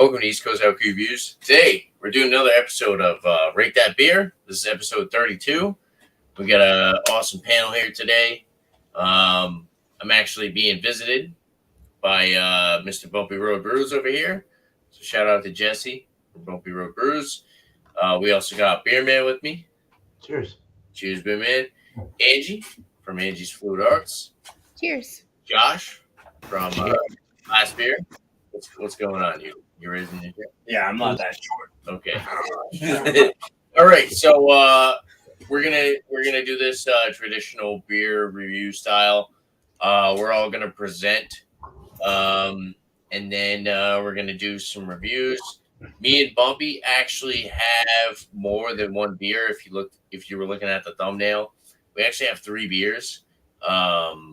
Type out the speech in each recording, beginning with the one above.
Welcome to East Coast LQReviews. Today, we're doing another episode of Rate That Beer. This is episode 32. We got an awesome panel here today. I'm actually being visited by Mr. Bumpy Road Brews over here. So shout out to Jesse from Bumpy Road Brews. We also got Beer Man with me. Cheers. Cheers, Beer Man. Angie from Angie's Fluid Arts. Cheers. Josh from Last Beer. What's going on? You raising your chair? Yeah, I'm not that short. Okay. All right. So we're gonna do this traditional beer review style. We're all gonna present, and then we're gonna do some reviews. Me and Bumpy actually have more than one beer. If you were looking at the thumbnail, we actually have 3 beers. So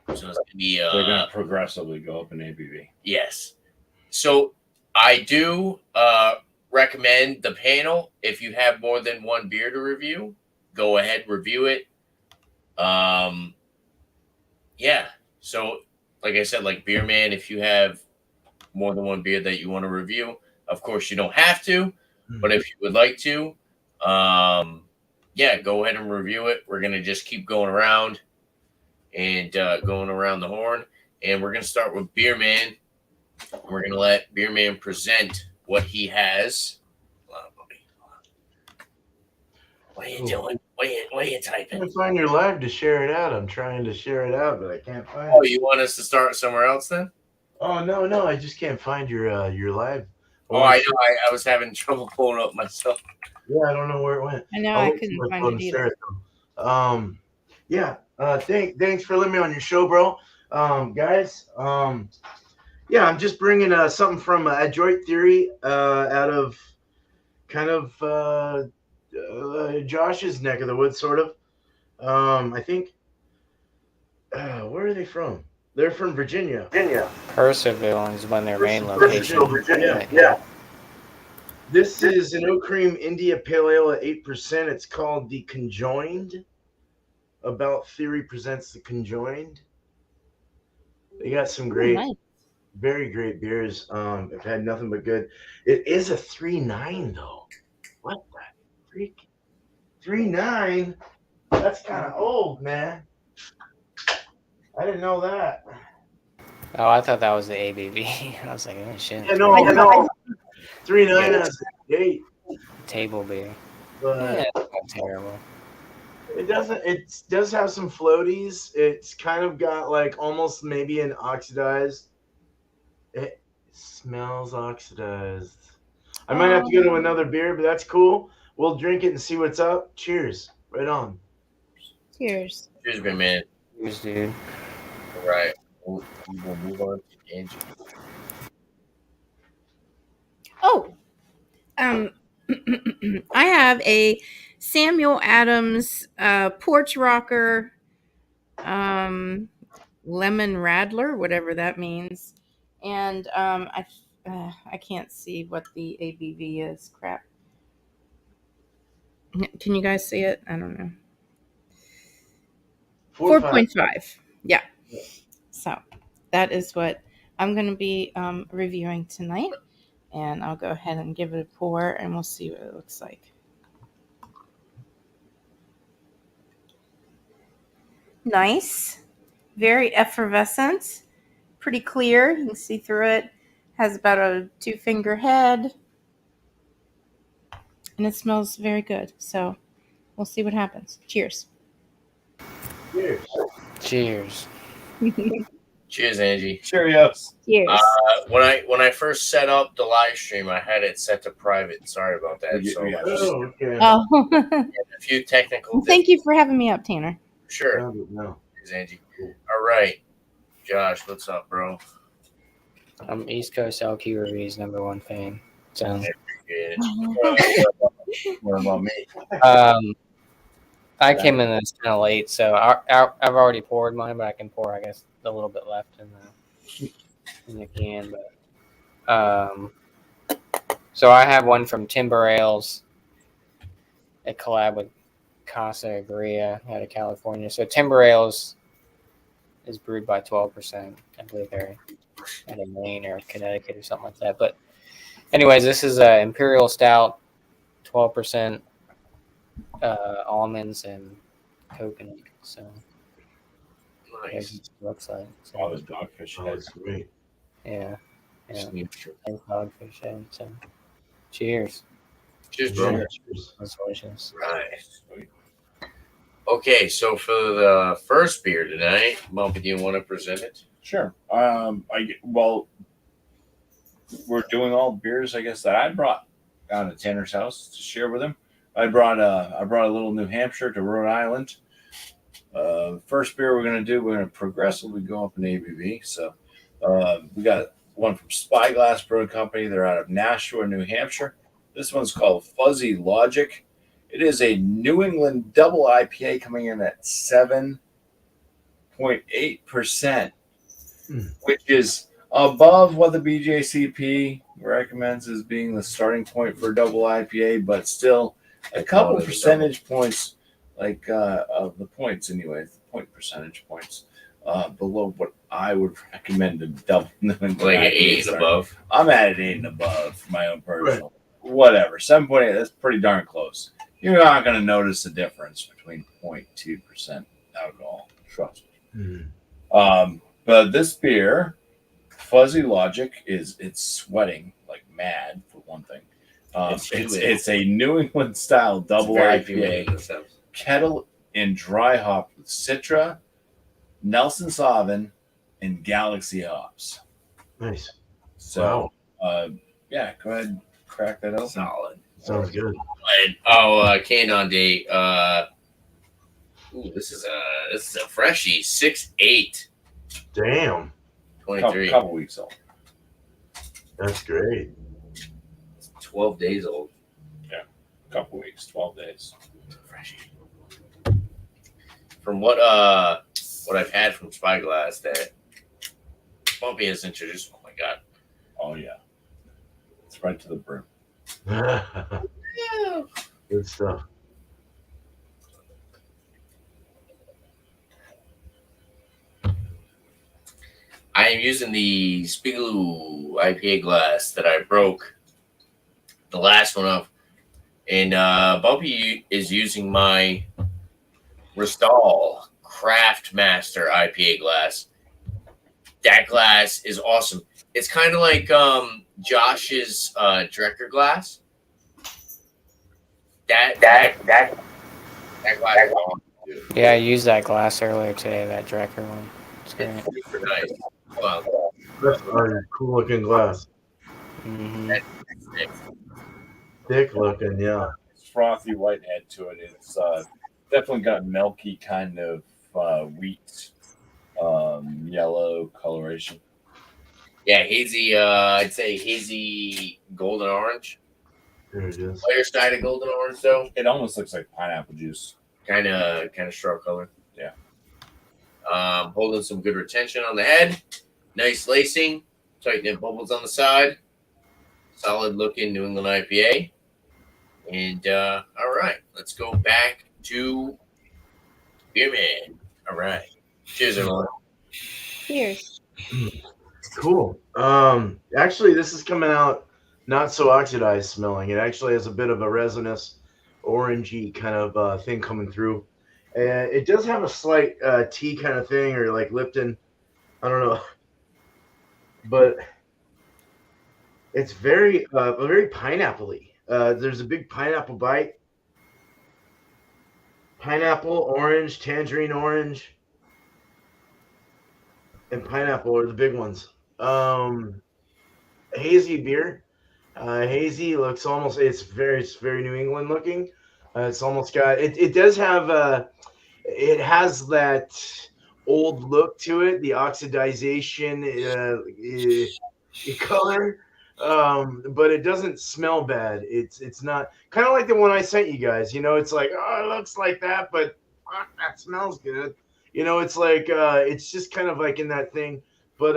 it's gonna be They're gonna progressively go up in ABV. Yes. So I do recommend the panel. If you have more than one beer to review, go ahead, review it. Yeah. So like I said, like Beer Man, if you have more than one beer that you want to review, of course you don't have to, but if you would like to, yeah, go ahead and review it. We're gonna just keep going around and going around the horn. And we're gonna start with Beer Man. We're going to let Beer Man present what he has. Hold on, buddy. What are you doing? What are you I typing? can't find your live to share it out. I'm trying to share it out, but I can't find Oh, it. you want us to start somewhere else then? Oh, no. I just can't find your live. Oh, I know. I was having trouble pulling up myself. Yeah, I don't know where it went. I know I couldn't find it either. Yeah. Thanks for letting me on your show, bro. Guys. Yeah, I'm just bringing something from Adroit Theory out of kind of Josh's neck of the woods, sort of. I think. Where are they from? They're from Virginia. Purcellville is when their main location. Virginia. Yeah. This is an Oak Cream India Pale Ale at 8%. It's called The Conjoined. About Theory presents The Conjoined. They got some great. Nice. Very great beers. I've had nothing but good. It is a 3.9 though. What the freak? 3.9? That's kind of old, man. I didn't know that. Oh, I thought that was the ABV. I was like, oh shit. Yeah, no. 3.9 is 8. Table beer. But Yeah, it's not terrible. it doesn't. It does have some floaties. It's kind of got like almost maybe an oxidized. It smells oxidized. I might have to go to another beer, but that's cool. We'll drink it and see what's up. Cheers. Right on. Cheers. Cheers, Beer Man. Cheers, dude. All right. We'll move on to Angie. Oh, I have a Samuel Adams Porch Rocker Lemon Radler, whatever that means. And I can't see what the ABV is. Crap. Can you guys see it? I don't know. 4.5. Yeah. So that is what I'm going to be reviewing tonight. And I'll go ahead and give it a pour and we'll see what it looks like. Nice. Very effervescent. Pretty clear. You can see through it. Has about a 2-finger head. And it smells very good. So we'll see what happens. Cheers. Cheers. Cheers, Angie. Cheerios. Cheers. When I first set up the live stream, I had it set to private. Sorry about that. So Oh, okay. Oh. a few technical. Thank you for having me up, Tanner. Sure. No. Cheers, Angie. All right, Josh, what's up, bro? I'm East Coast LQReviews #1 fan. So, Appreciate it. What about me? I came in this kind of late, so I've already poured mine, but I can pour, I guess, a little bit left in the can. But so I have one from Timber Ales. A collab with Casa Agria out of California. So Timber Ales is brewed by 12%. I believe they're out of Maine or Connecticut or something like that. But anyways, this is a Imperial Stout, 12% almonds and coconut. So Nice. it looks like. So, All the dogfish Oh, heads. it's great. yeah. Yeah. New Hampshire. And dogfish head. So cheers. Cheers, bro. Yeah, cheers. That's delicious. Right. Okay, so for the first beer tonight, Bumpy, do you want to present it? Sure. Well, we're doing all beers, I guess, that I brought down to Tanner's house to share with him. I brought a little New Hampshire to Rhode Island. First beer we're gonna progressively go up in ABV. So we got one from Spyglass Brewing Company. They're out of Nashua, New Hampshire. This one's called Fuzzy Logic. It is a New England double IPA coming in at 7.8%, which is above what the BJCP recommends as being the starting point for double IPA, but still a couple percentage points, of the points anyway, point percentage points below what I would recommend a double New England Like an IPA 8 and start. above. I'm at an 8 and above for my own personal. Whatever, 7.8. That's pretty darn close. You're not going to notice the difference between 0.2% alcohol. Trust me. But this beer, Fuzzy Logic, it's sweating like mad for one thing. It's a New England style double IPA, kettle and dry hop with Citra, Nelson Sauvin, and Galaxy hops. Nice. So, yeah, go ahead and crack that open. Solid. Sounds good. Canned on date. This is a freshie, 6/8, Damn. 23. Couple weeks old. That's great. 12 days old. Couple weeks, 12 days. Freshie. From what I've had from Spyglass that Bumpy has introduced. Oh my god. Oh yeah, it's right to the brim. Good stuff. I am using the Spiegeloo IPA glass that I broke the last one up. And Bumpy is using my Restall Craft Master IPA glass. That glass is awesome. It's kind of like Josh's Drecker glass. That glass is awesome, dude. Yeah, I used that glass earlier today, that Drecker one. It's great. It's super nice. Wow. That's a cool looking glass. Mm-hmm. Thick looking, yeah. It's frothy white head to it. It's definitely got milky kind of wheat, yellow coloration. Yeah, hazy. I'd say hazy golden orange. There it is. Lighter side of golden orange, though. It almost looks like pineapple juice. Kind of straw color. Yeah. Holding some good retention on the head. Nice lacing. Tight knit bubbles on the side. Solid looking New England IPA. And all right, let's go back to Beer Man. All right. Cheers, everyone. Cheers. Cool. Actually, this is coming out not so oxidized smelling. It actually has a bit of a resinous, orangey kind of thing coming through. And it does have a slight tea kind of thing, or like Lipton. I don't know. But it's very pineapple-y. There's a big pineapple bite. Pineapple, orange, tangerine orange, and pineapple are the big ones. Hazy beer. Hazy looks almost. It's very New England looking. It's almost got. It does have. It has that old look to it. The oxidization color. But it doesn't smell bad. It's not kind of like the one I sent you guys. You know, it's like, oh, it looks like that, but fuck, that smells good. You know, it's like it's just kind of like in that thing. But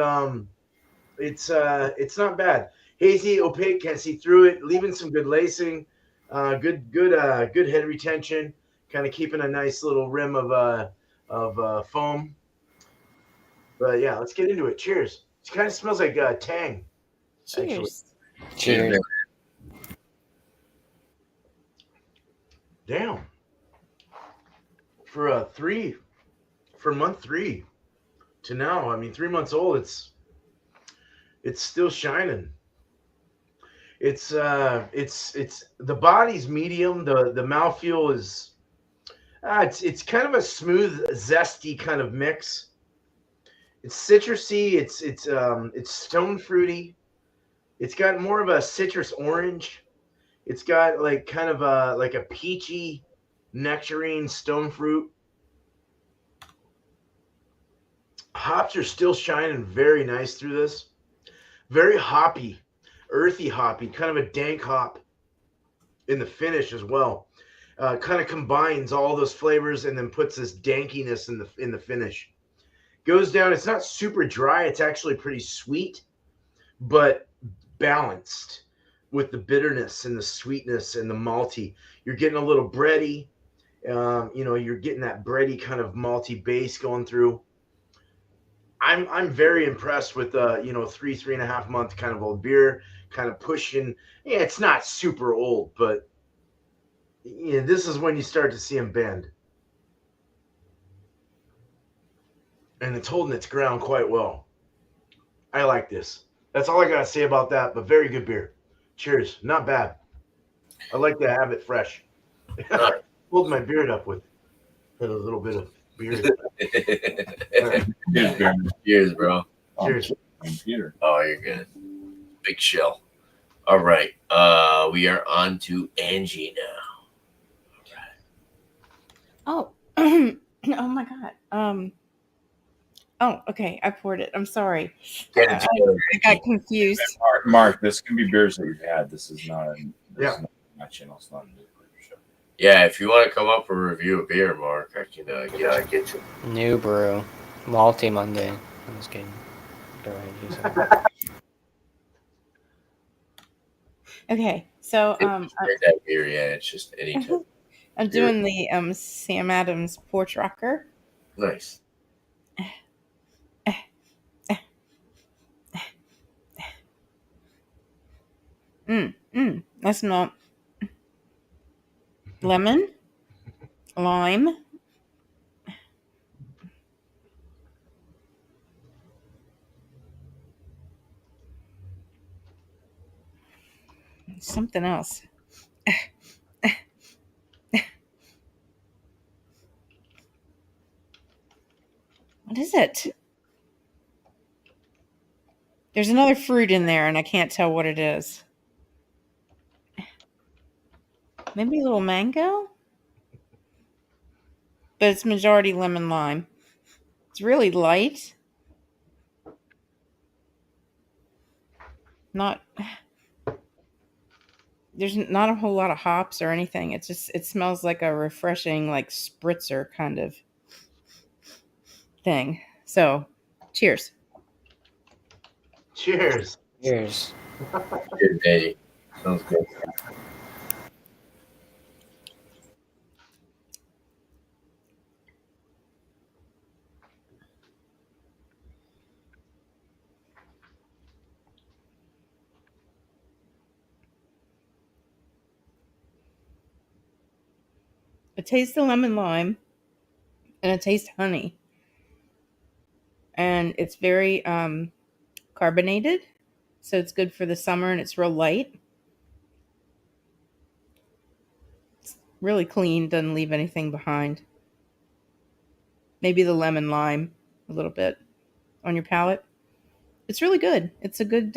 it's not bad. Hazy, opaque, can't see through it. Leaving some good lacing, good head retention. Kind of keeping a nice little rim of foam. But yeah, let's get into it. Cheers. It kind of smells like Tang. Cheers. Cheers. Damn. For month 3 to now, I mean 3 months old, it's still shining. It's the body's medium. The mouthfeel is it's kind of a smooth, zesty kind of mix. It's citrusy. It's stone fruity. It's got more of a citrus orange. It's got like kind of like a peachy nectarine stone fruit. Hops are still shining very nice through this. Very hoppy, earthy hoppy, kind of a dank hop in the finish as well. Kind of combines all those flavors and then puts this dankiness in the finish. Goes down. It's not super dry. It's actually pretty sweet, but balanced with the bitterness and the sweetness and the malty. You're getting a little bready. You're getting that bready kind of malty base going through. I'm very impressed with 3.5 month kind of old beer, kind of pushing. Yeah, it's not super old, but this is when you start to see them bend. And it's holding its ground quite well. I like this. That's all I gotta say about that, but very good beer. Cheers. Not bad. I like to have it fresh. Hold my beard up with a little bit of beer. Right. Cheers, bro. Cheers. Computer. Oh, you're good. Big shell. All right. We are on to Angie now. Oh, oh my God. Oh, okay. I poured it. I'm sorry. Get it I together. got confused. Mark, this can be beers that you've had. This is not my channel. It's not a new beer show. Yeah, if you want to come up for a review of beer, Mark, I can get you. New brew. Malty Monday. I'm just kidding. Go ahead. Okay, so That beer, yeah, it's just any type. I'm doing the Sam Adams Porch Rocker. Nice. I smell lemon, lime, something else. What is it? There's another fruit in there, and I can't tell what it is. Maybe a little mango? But it's majority lemon lime. It's really light. There's not a whole lot of hops or anything. It smells like a refreshing, like spritzer kind of thing. So, cheers. Cheers. Cheers. Good day. Sounds good. I taste the lemon lime, and I taste honey. And it's very carbonated, so it's good for the summer, and it's real light. It's really clean, doesn't leave anything behind. Maybe the lemon lime a little bit on your palate. It's really good. It's a good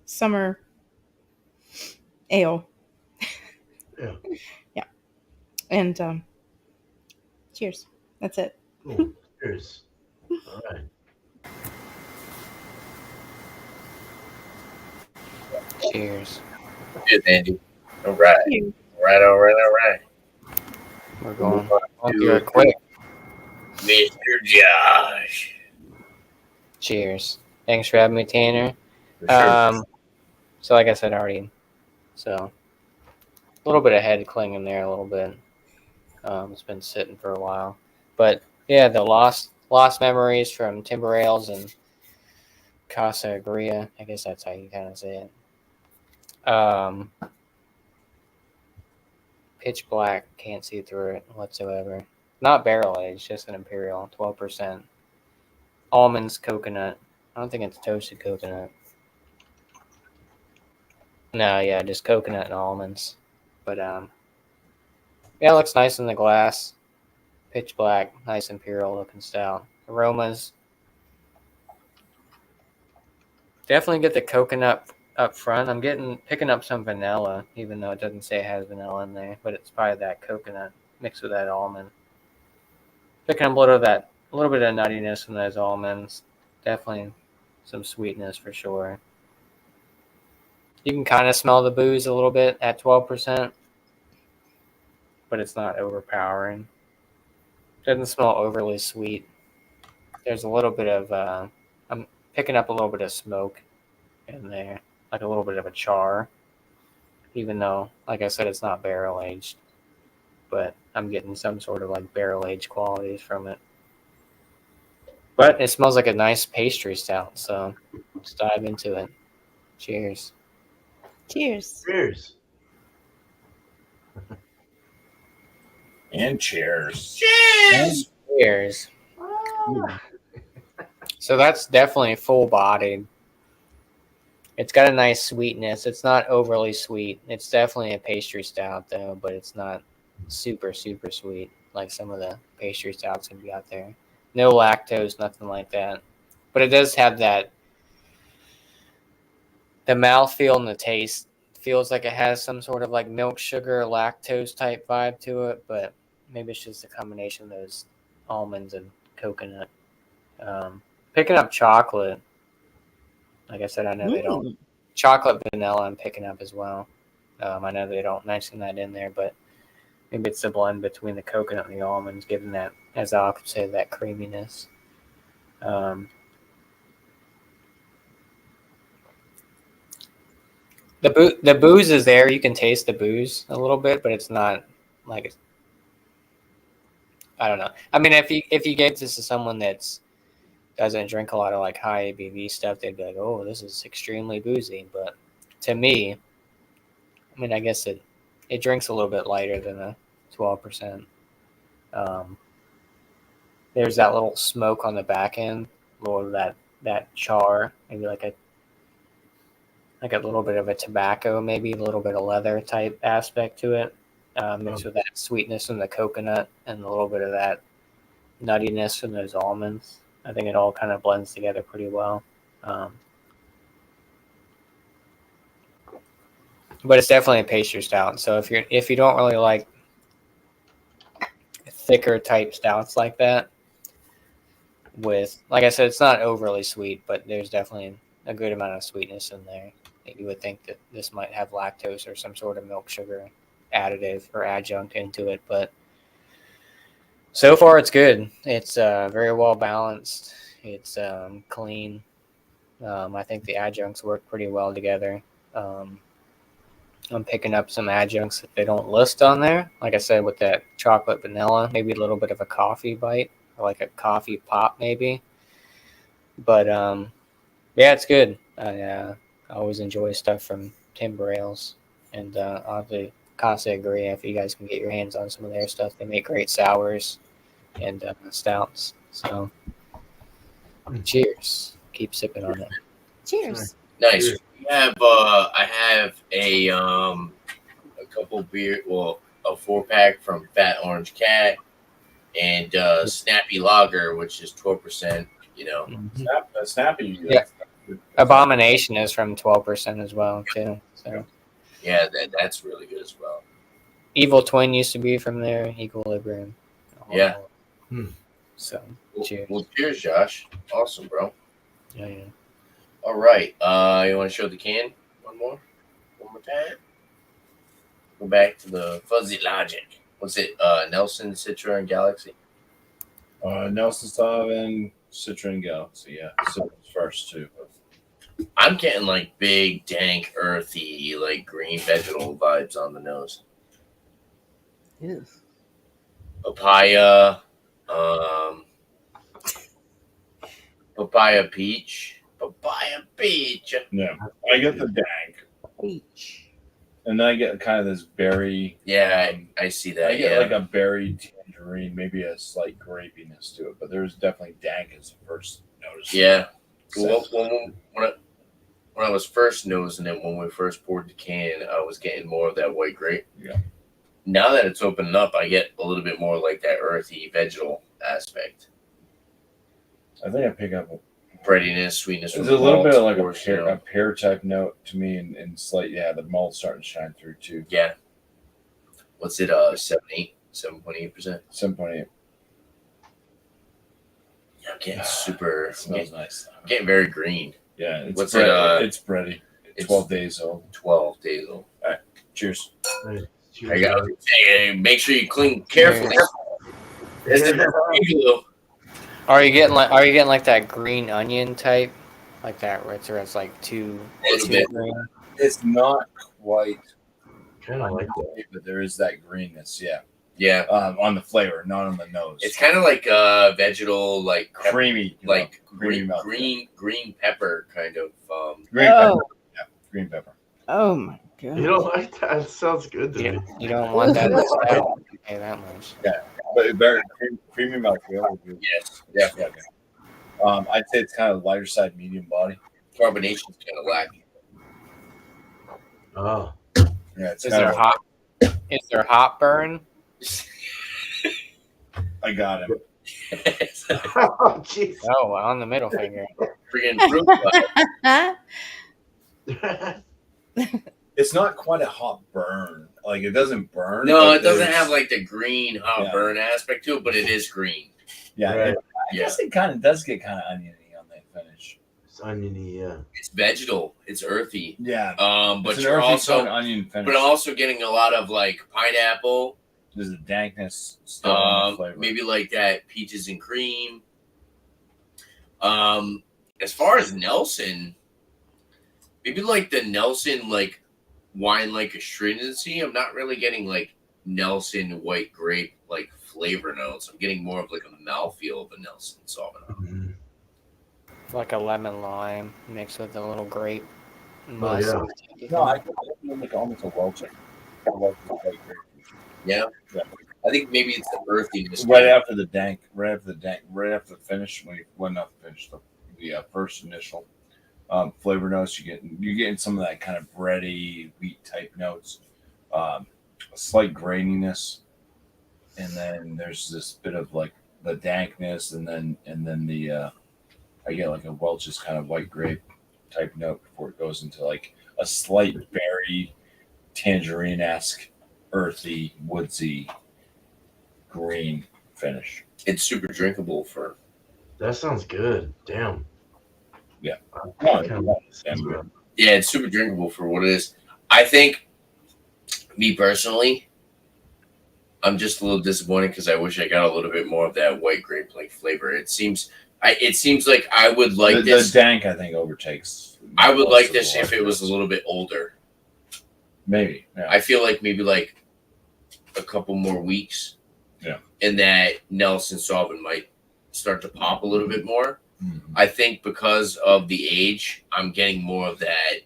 summer ale. Yeah. Yeah. And cheers. That's it. Cool. Cheers. All right. Cheers. Cheers, Andy. All right. Cheers. All right. We're going on through it to quick. Mr. Josh. Cheers. Thanks for having me, Tanner. For sure. So like I said already, so a little bit of head clinging there, a little bit. It's been sitting for a while, but yeah, the lost memories from Timber Ales and Casa Agria. I guess that's how you kind of say it. Pitch black, can't see through it whatsoever. Not barrel aged, just an imperial, 12%. Almonds, coconut. I don't think it's toasted coconut. No, yeah, just coconut and almonds. But yeah, it looks nice in the glass. Pitch black, nice imperial looking stout. Aromas. Definitely get the coconut up front. I'm picking up some vanilla, even though it doesn't say it has vanilla in there, but it's probably that coconut mixed with that almond. Picking up a little bit of nuttiness from those almonds. Definitely some sweetness for sure. You can kind of smell the booze a little bit at 12%, but it's not overpowering. Doesn't smell overly sweet. There's a little bit of I'm picking up a little bit of smoke in there, like a little bit of a char, even though, like I said, it's not barrel aged, but I'm getting some sort of like barrel aged qualities from it. But it smells like a nice pastry stout, so let's dive into it. Cheers. Cheers. Cheers. And cheers. Cheers. Cheers. So that's definitely full bodied. It's got a nice sweetness. It's not overly sweet. It's definitely a pastry stout though, but it's not super, super sweet like some of the pastry stouts can be out there. No lactose, nothing like that. But it does have the mouthfeel and the taste feels like it has some sort of like milk sugar, lactose type vibe to it, but maybe it's just a combination of those almonds and coconut. Picking up chocolate. Like I said, I know they don't. Chocolate vanilla I'm picking up as well. I know they don't mention that in there, but maybe it's the blend between the coconut and the almonds, giving that, as I could say, that creaminess. The booze is there. You can taste the booze a little bit, but it's not like I don't know. I mean, if you gave this to someone that's doesn't drink a lot of like high ABV stuff, they'd be like, "Oh, this is extremely boozy." But to me, I mean, I guess it drinks a little bit lighter than a 12%. There's that little smoke on the back end, a little of that char, maybe like a little bit of a tobacco, maybe a little bit of leather type aspect to it, mixed with that sweetness from the coconut and a little bit of that nuttiness from those almonds. I think it all kind of blends together pretty well. But it's definitely a pastry stout. So if you don't really like thicker type stouts like that, with like I said, it's not overly sweet, but there's definitely a good amount of sweetness in there. You would think that this might have lactose or some sort of milk sugar additive or adjunct into it, but so far it's good. It's very well balanced. It's clean. I think the adjuncts work pretty well together. I'm picking up some adjuncts that they don't list on there. Like I said, with that chocolate vanilla, maybe a little bit of a coffee bite or like a coffee pop maybe. But yeah, it's good. I always enjoy stuff from Timber Ales, and obviously Casa Agria. If you guys can get your hands on some of their stuff, they make great sours and stouts. So, cheers! Keep sipping on it. Cheers. Nice. Cheers. We have I have a couple beer, well, a 4-pack from Fat Orange Cat and Snappy Lager, which is 12%. You know, Snappy. Yeah. Abomination is from 12% as well too. So yeah, that's really good as well. Evil Twin used to be from there. Equilibrium. Yeah. So Well, cheers. well, cheers, Josh. Awesome, bro. Yeah. All right. You want to show the can one more time? Go back to the fuzzy logic. What's it? Nelson, Citra, and Galaxy. Nelson Sullivan, Citron Galaxy. Yeah, so first two. I'm getting like big, dank, earthy, like green vegetable vibes on the nose. Yes. Papaya, papaya peach, papaya peach. Yeah, I get the dank, Peach. and then I get kind of this berry. Yeah, I see that. I get yeah. like a berry tangerine, maybe a slight grapiness to it, but there's definitely dank as the first notice. Yeah. Well, when I was first nosing it, when we first poured the can, I was getting more of that white grape. Yeah. Now that it's opening up, I get a little bit more like that earthy vegetal aspect. I think I pick up Breadiness, sweetness. there's from a little malt, bit of like course, a pear type note to me, and slight, yeah, the malt's starting to shine through too. Yeah. What's it? 7.8%. 7.8. Yeah, I'm getting super. It smells nice. I'm getting very green. Yeah, it's What's bready. it, It's bready. it's 12 days old. 12 days old. Cheers. I got to say, make sure you clean carefully. This is the Are you getting like that green onion type, like that where it's like too little bit. green? It's not quite, Kind of like that. but there is that greenness. Yeah, Yeah, on the flavor, not on the nose. it's kind of like vegetal, like creamy, like creamy milk. green pepper kind of. Green Oh. pepper. Yeah, green pepper. Oh my god. You don't like that? It sounds good to me. You don't want that to style. Okay, that much. But very creamy mouthfeel. Yes, definitely. I'd say it's kind of lighter side, medium body. Carbonation's kind of lacking. Oh. Yeah, it's Is kind there of. hot? Is there hot burn? I got him. Oh, jeez. Oh, on the middle finger. Freaking fruit fly. It's not quite a hot burn. Like it doesn't burn. No, but it doesn't there's- have like the green hot Yeah. burn aspect to it, but it is green. Yeah, Right. I guess it kind of does get kind of oniony on that finish. It's oniony, yeah. It's vegetal. It's earthy. Yeah, But it's an you're earthy also tone onion finish. but also getting a lot of like pineapple. There's a dankness still on the flavor. Maybe like that peaches and cream. As far as Nelson, maybe like the Nelson like wine like astringency. I'm not really getting like Nelson white grape like flavor notes. I'm getting more of like a mouthfeel of a Nelson Sauvignon. Mhm. Like a lemon lime mixed with a little grape. Oh, yeah. No, I feel like almost a Welch. Yeah. Yeah. I think maybe it's the earthiness. Right after the finish, not the finish, the first initial flavor notes, you're getting some of that kind of bready wheat type notes, a slight graininess, and then there's this bit of like the dankness, and then the I get like a Welch's kind of white grape type note before it goes into like a slight berry, tangerine-esque, earthy, woodsy, green finish. It's super drinkable for. That sounds good. Damn. Yeah. I kinda like this as well. Yeah, it's super drinkable for what it is. I think, me personally, I'm just a little disappointed because I wish I got a little bit more of that white grape like flavor. It seems like I would like this. The dank, I think, overtakes. I would most like of the this if white it was a grapes. little bit older. Maybe. Yeah. I feel like maybe like a couple more weeks. Yeah. And that Nelson Sauvin might start to pop a little bit more. Mhm. I think because of the age, I'm getting more of that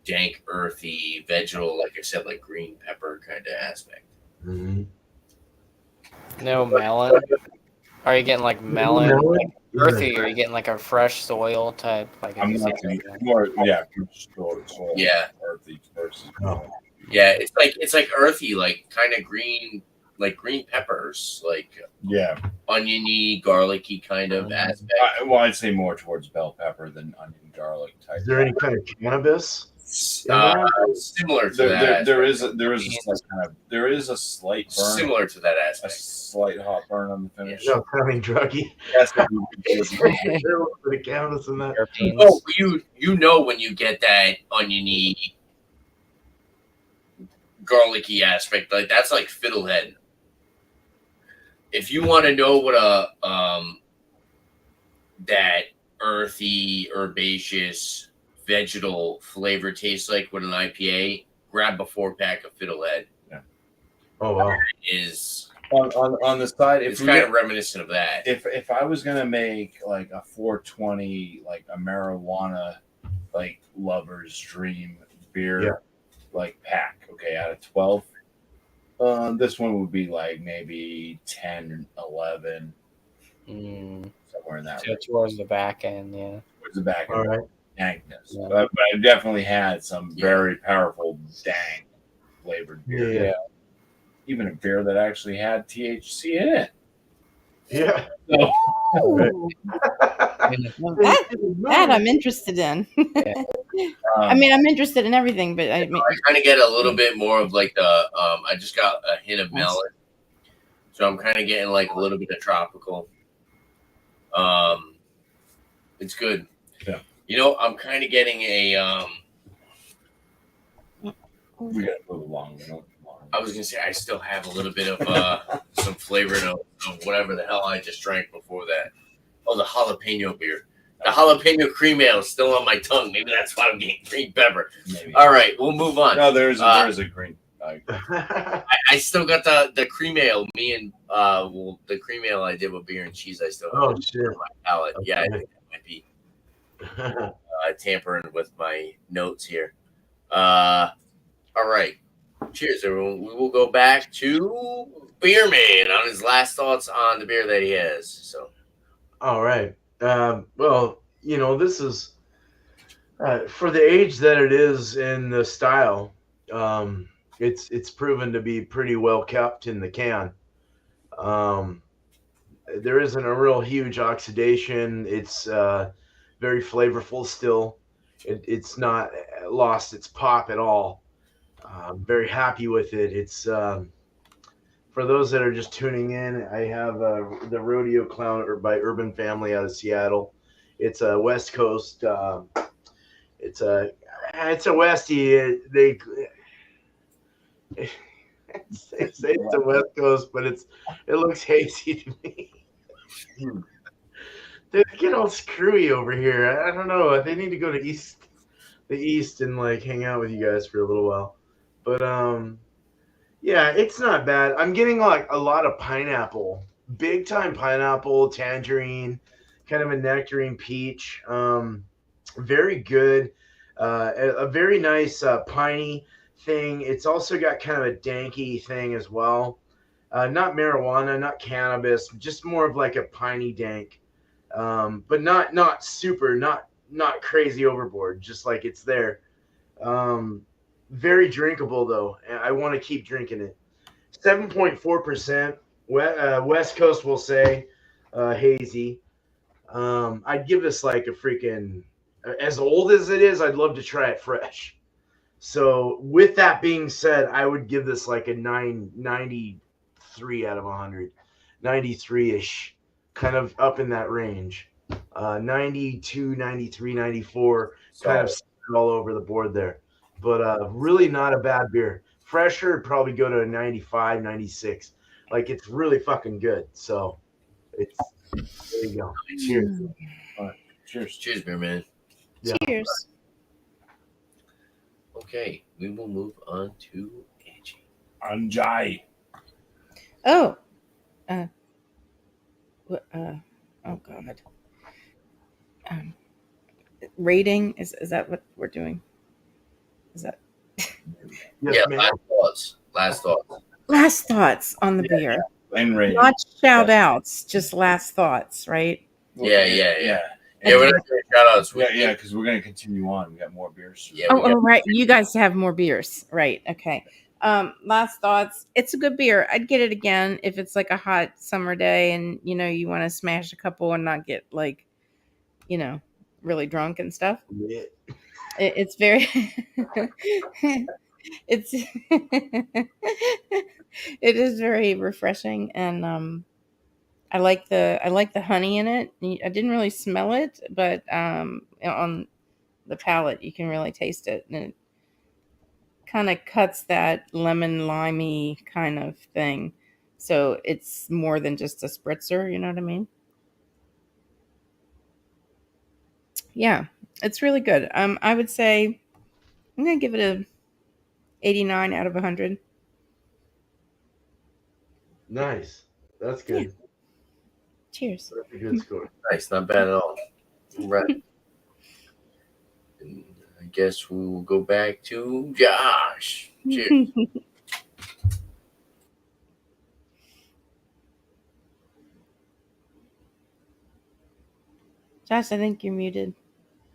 dank, earthy, vegetal, like I said, like green pepper kind of aspect. Mhm. No melon. Are you getting like melon, like Yeah. earthy, or are you getting like a fresh soil type? Like I'm not more, soil, Yeah. earthy versus. Oh. Yeah, it's like earthy, like kind of green, like green peppers, like Yeah. oniony, garlicky kind of aspect. I'd say more towards bell pepper than onion garlic type. Is there any kind of cannabis? Similar to that. There is a slight burn, Similar to that a aspect. slight hot burn on the finish. No, I mean druggy. That's The cannabis in that. terpenes. Oh, you know when you get that oniony, garlicky aspect, like that's like fiddlehead. If you want to know what a that earthy, herbaceous, vegetal flavor tastes like with an IPA, grab a 4-pack of fiddlehead. Oh wow. Is on the side. it's kind of reminiscent of that. If I was gonna make like a 420, like a marijuana like lover's dream beer Yeah. like pack. Okay, out of 12, this one would be like maybe 10, 11, somewhere in that So range. towards the back end, yeah. Towards the back All of right. dankness. Yeah. But I definitely had some Yeah. very powerful dank flavored beer. Yeah. Even a beer that actually had THC in it. Yeah. So, Ooh, well, that I'm interested in. I mean, I'm interested in everything, but I mean, I kind of get a little bit more of like the. I just got a hint of melon, so I'm kind of getting like a little bit of tropical. It's good. Yeah. You know, I'm kind of getting a. we got to move along. I was gonna say I still have a little bit of some flavor of whatever the hell I just drank before that. Oh, the jalapeno beer. The jalapeno cream ale is still on my tongue. Maybe that's why I'm getting green pepper. Maybe. All right, we'll move on. No, there's a green. I still got the cream ale. Me and the cream ale I did with beer and cheese. I still have Oh, it shit. on my palate. Okay. Yeah, I think that might be tampering with my notes here. All right. Cheers, everyone. We will go back to Beer Man on his last thoughts on the beer that he has. So, All right. Well, you know, this is for the age that it is in the style. It's proven to be pretty well kept in the can. There isn't a real huge oxidation. It's very flavorful still. It's not lost its pop at all. I'm very happy with it. It's for those that are just tuning in. I have the Rodeo Clown by Urban Family out of Seattle. It's a West Coast. It's a Westie. They say it's a West Coast, but it looks hazy to me. They get all screwy over here. I don't know. They need to go to the East and like hang out with you guys for a little while. But yeah, it's not bad. I'm getting like a lot of pineapple, big time pineapple, tangerine, kind of a nectarine peach. Very good. A very nice piney thing. It's also got kind of a danky thing as well. Not marijuana, not cannabis, just more of like a piney dank. But not super, not crazy overboard. Just like it's there. Very drinkable though. I want to keep drinking it. 7.4%. West Coast will say hazy. I'd give this like a freaking, as old as it is, I'd love to try it fresh. So with that being said, I would give this like a 93 out of 100. 93-ish, kind of up in that range. 92, 93, 94, kind of all over the board there. But really not a bad beer. Fresher would probably go to a 95, 96. Like it's really fucking good. So it's there you go. Cheers. All right. Cheers. cheers, Beer Man. Yeah. cheers. Okay, we will move on to Angie. Anjai. Oh, oh God. Rating is that what we're doing? Is that Yes, Yeah, ma'am. last thoughts. last thoughts on the beer? Plain rating. Not shout outs, just last thoughts, right? Yeah. Yeah, Yeah, we're not doing shout outs. yeah, because we're gonna continue on. We got more beers. Yeah, Oh, right. You guys have more beers, right? Okay. Last thoughts. It's a good beer. I'd get it again if it's like a hot summer day and you want to smash a couple and not get like, really drunk and stuff. Yeah. It's very it's it is very refreshing, and I like the honey in it. I didn't really smell it, but on the palate you can really taste it, and it kind of cuts that lemon limey kind of thing, so it's more than just a spritzer, you know what I mean? Yeah, it's really good. I would say I'm gonna give it a 89 out of 100. Nice. That's good. Cheers. That's a good score. Nice, not bad at all. Right. And I guess we will go back to Josh. Cheers. Josh, I think you're muted.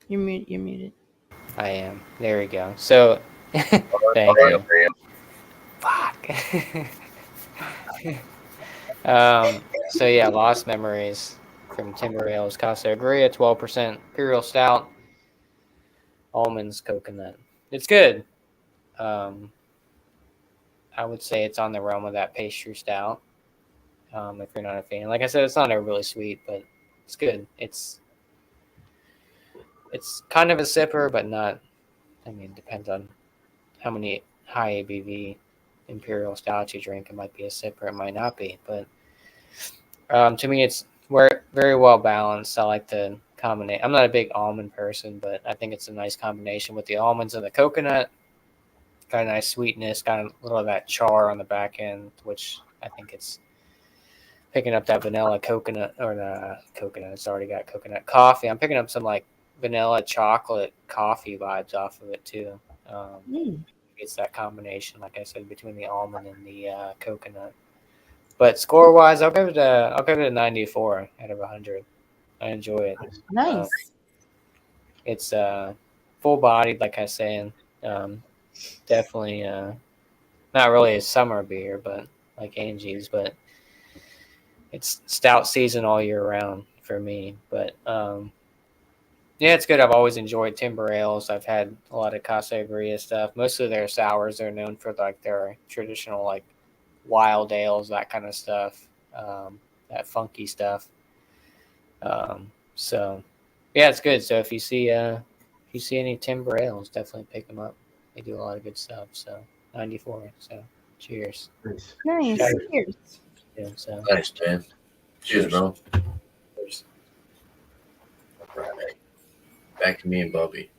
You're muted. I am. There we go. So, thank you. Fuck. So yeah, Lost Memories from Timber Ales, Casa Agria, 12% Imperial Stout, almonds, coconut. It's good. I would say it's on the realm of that pastry stout. If you're not a fan, like I said, it's not overly sweet, but it's good. It's kind of a sipper, but not. I mean, depends on how many high ABV Imperial stouts you drink. It might be a sipper, it might not be, but to me, it's very well balanced. I like the combination. I'm not a big almond person, but I think it's a nice combination with the almonds and the coconut. Got a nice sweetness, got a little of that char on the back end, which I think it's picking up that vanilla coconut, or the coconut. It's already got coconut coffee. I'm picking up some like vanilla chocolate coffee vibes off of it too. It's that combination, like I said, between the almond and the coconut. But score wise, I'll give it a 94 out of 100. I enjoy it. Nice. It's full bodied, like I was saying. Definitely not really a summer beer, but like Angie's, but it's stout season all year round for me. But yeah, it's good. I've always enjoyed Timber Ales. I've had a lot of Casa Agria stuff. Most of their sours, they're known for like their traditional like wild ales, that kind of stuff, that funky stuff. So yeah, it's good. So if you see any Timber Ales, definitely pick them up. They do a lot of good stuff. So 94. So cheers. Nice. Cheers. Yeah, so Nice, man. Cheers, bro. cheers. All right. Back to me and Bubby.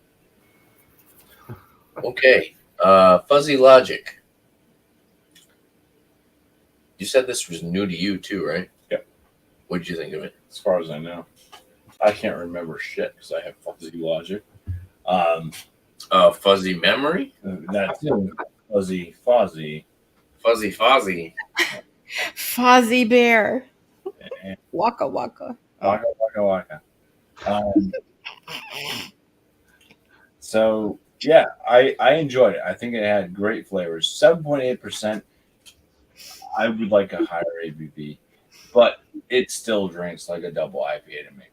Okay. Fuzzy Logic. You said this was new to you too, right? Yep. What did you think of it? As far as I know, I can't remember shit because I have fuzzy logic. Fuzzy memory? That's fuzzy fuzzy. Fuzzy Fozzy. Fozzie Bear. And Waka waka. waka waka waka. So yeah, I enjoyed it. I think it had great flavors. 7.8%. I would like a higher ABV, but it still drinks like a double IPA to me.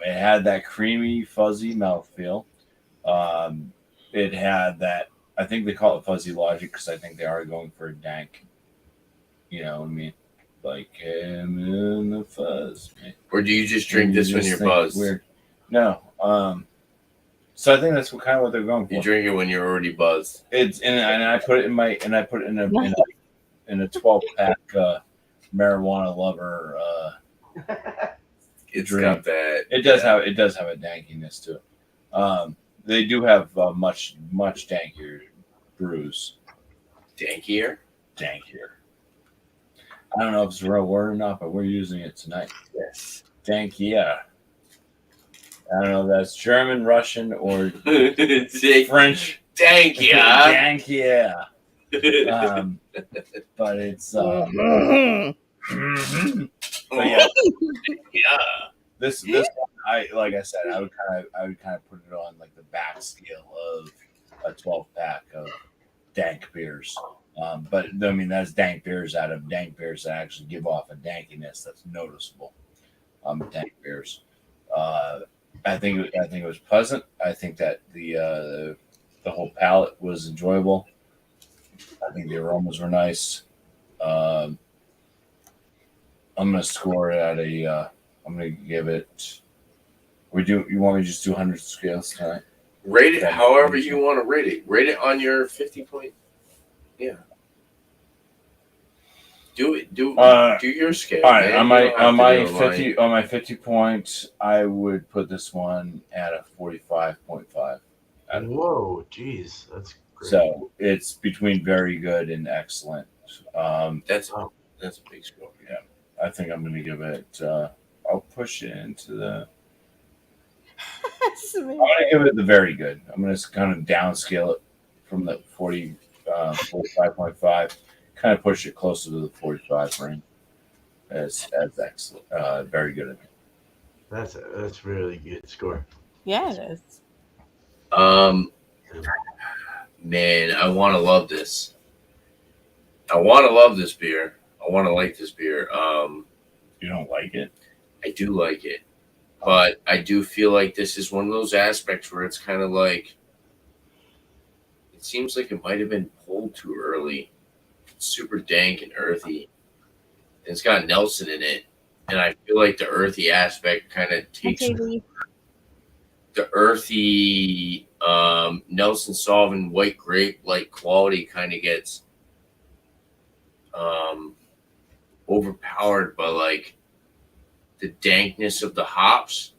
It had that creamy, fuzzy mouthfeel. It had that. I think they call it fuzzy logic because I think they are going for a dank. You know what I mean? Like him in the fuzz. Or do you just drink this when you're buzzed? Weird. No. So I think that's kind of what they're going for. You drink it when you're already buzzed. It's and I put it in my in a 12-pack marijuana lover. It's drink. got that. It does have a dankiness to it. They do have much dankier brews. Dankier. I don't know if it's a real word or not, but we're using it tonight. Yes. Dankier. I don't know if that's German, Russian, or French. Dankier. Dankier. But it's. But yeah. This one, like I said, I would kind of put it on like the back scale of a 12-pack of dank beers. But I mean that's dank beers out of dank beers that actually give off a dankiness that's noticeable. Dank beers. I think it was pleasant. I think that the whole palate was enjoyable. I think the aromas were nice. I'm gonna score it at a. I'm gonna give it. You want me to just do 100 scales tonight? Rate it however you want to rate it. Rate it on your 50 point. Yeah. Do it. Do your scale. All right, man. on my 50 points, I would put this one at a 45.5. Whoa, geez, that's great. So it's between very good and excellent. That's a big score. Yeah, I think I'm going to give it. I'll push it into the I'm gonna give it the very good. I'm gonna kind of downscale it from the 45.5, kind of push it closer to the 45 range. As excellent, very good. That's really good score. Yeah, it is. Man, I want to love this. I want to love this beer. I want to like this beer. You don't like it? I do like it, but I do feel like this is one of those aspects where it's kind of like it seems like it might have been pulled too early. It's super dank and earthy. And it's got Nelson in it, and I feel like the earthy aspect kind of takes the earthy Nelson Sauvin white grape like quality kind of gets overpowered by like the dankness of the hops.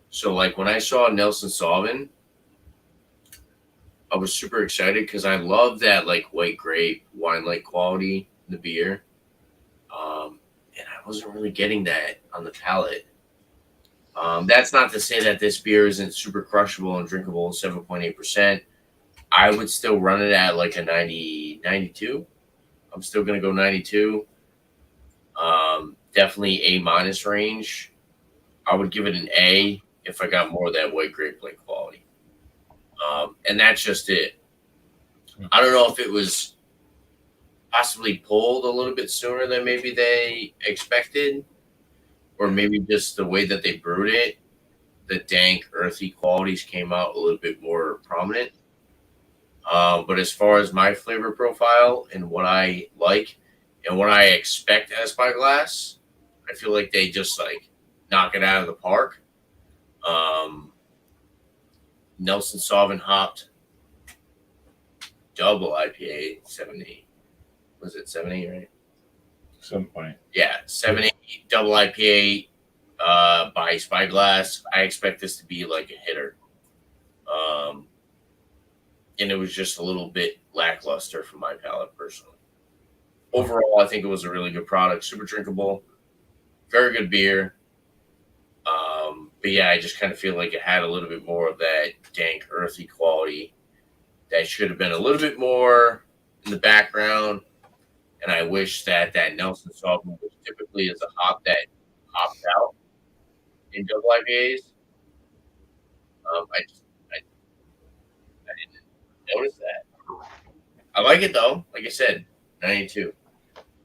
So like when I saw Nelson Sauvin, I was super excited because I love that like white grape wine like quality in the beer. And I wasn't really getting that on the palate. That's not to say that this beer isn't super crushable and drinkable, 7.8%. I would still run it at like a 90, 92. I'm still going to go 92. Definitely A- range. I would give it an A if I got more of that white grape like quality. And that's just it. I don't know if it was possibly pulled a little bit sooner than maybe they expected, or maybe just the way that they brewed it, the dank, earthy qualities came out a little bit more prominent. But as far as my flavor profile and what I like and what I expect as my glass, I feel like they just like knock it out of the park. Nelson Sauvin hopped double IPA 7.8. Was it 7.8, right? 7.8. Yeah, 7.8 double IPA by Spyglass. I expect this to be like a hitter. And it was just a little bit lackluster for my palate personally. Overall, I think it was a really good product, super drinkable, very good beer. But yeah, I just kind of feel like it had a little bit more of that dank, earthy quality that should have been a little bit more in the background. And I wish that Nelson Sauvin, which typically is a hop that hops out in double IPAs, I didn't notice that. I like it though. Like I said, 92.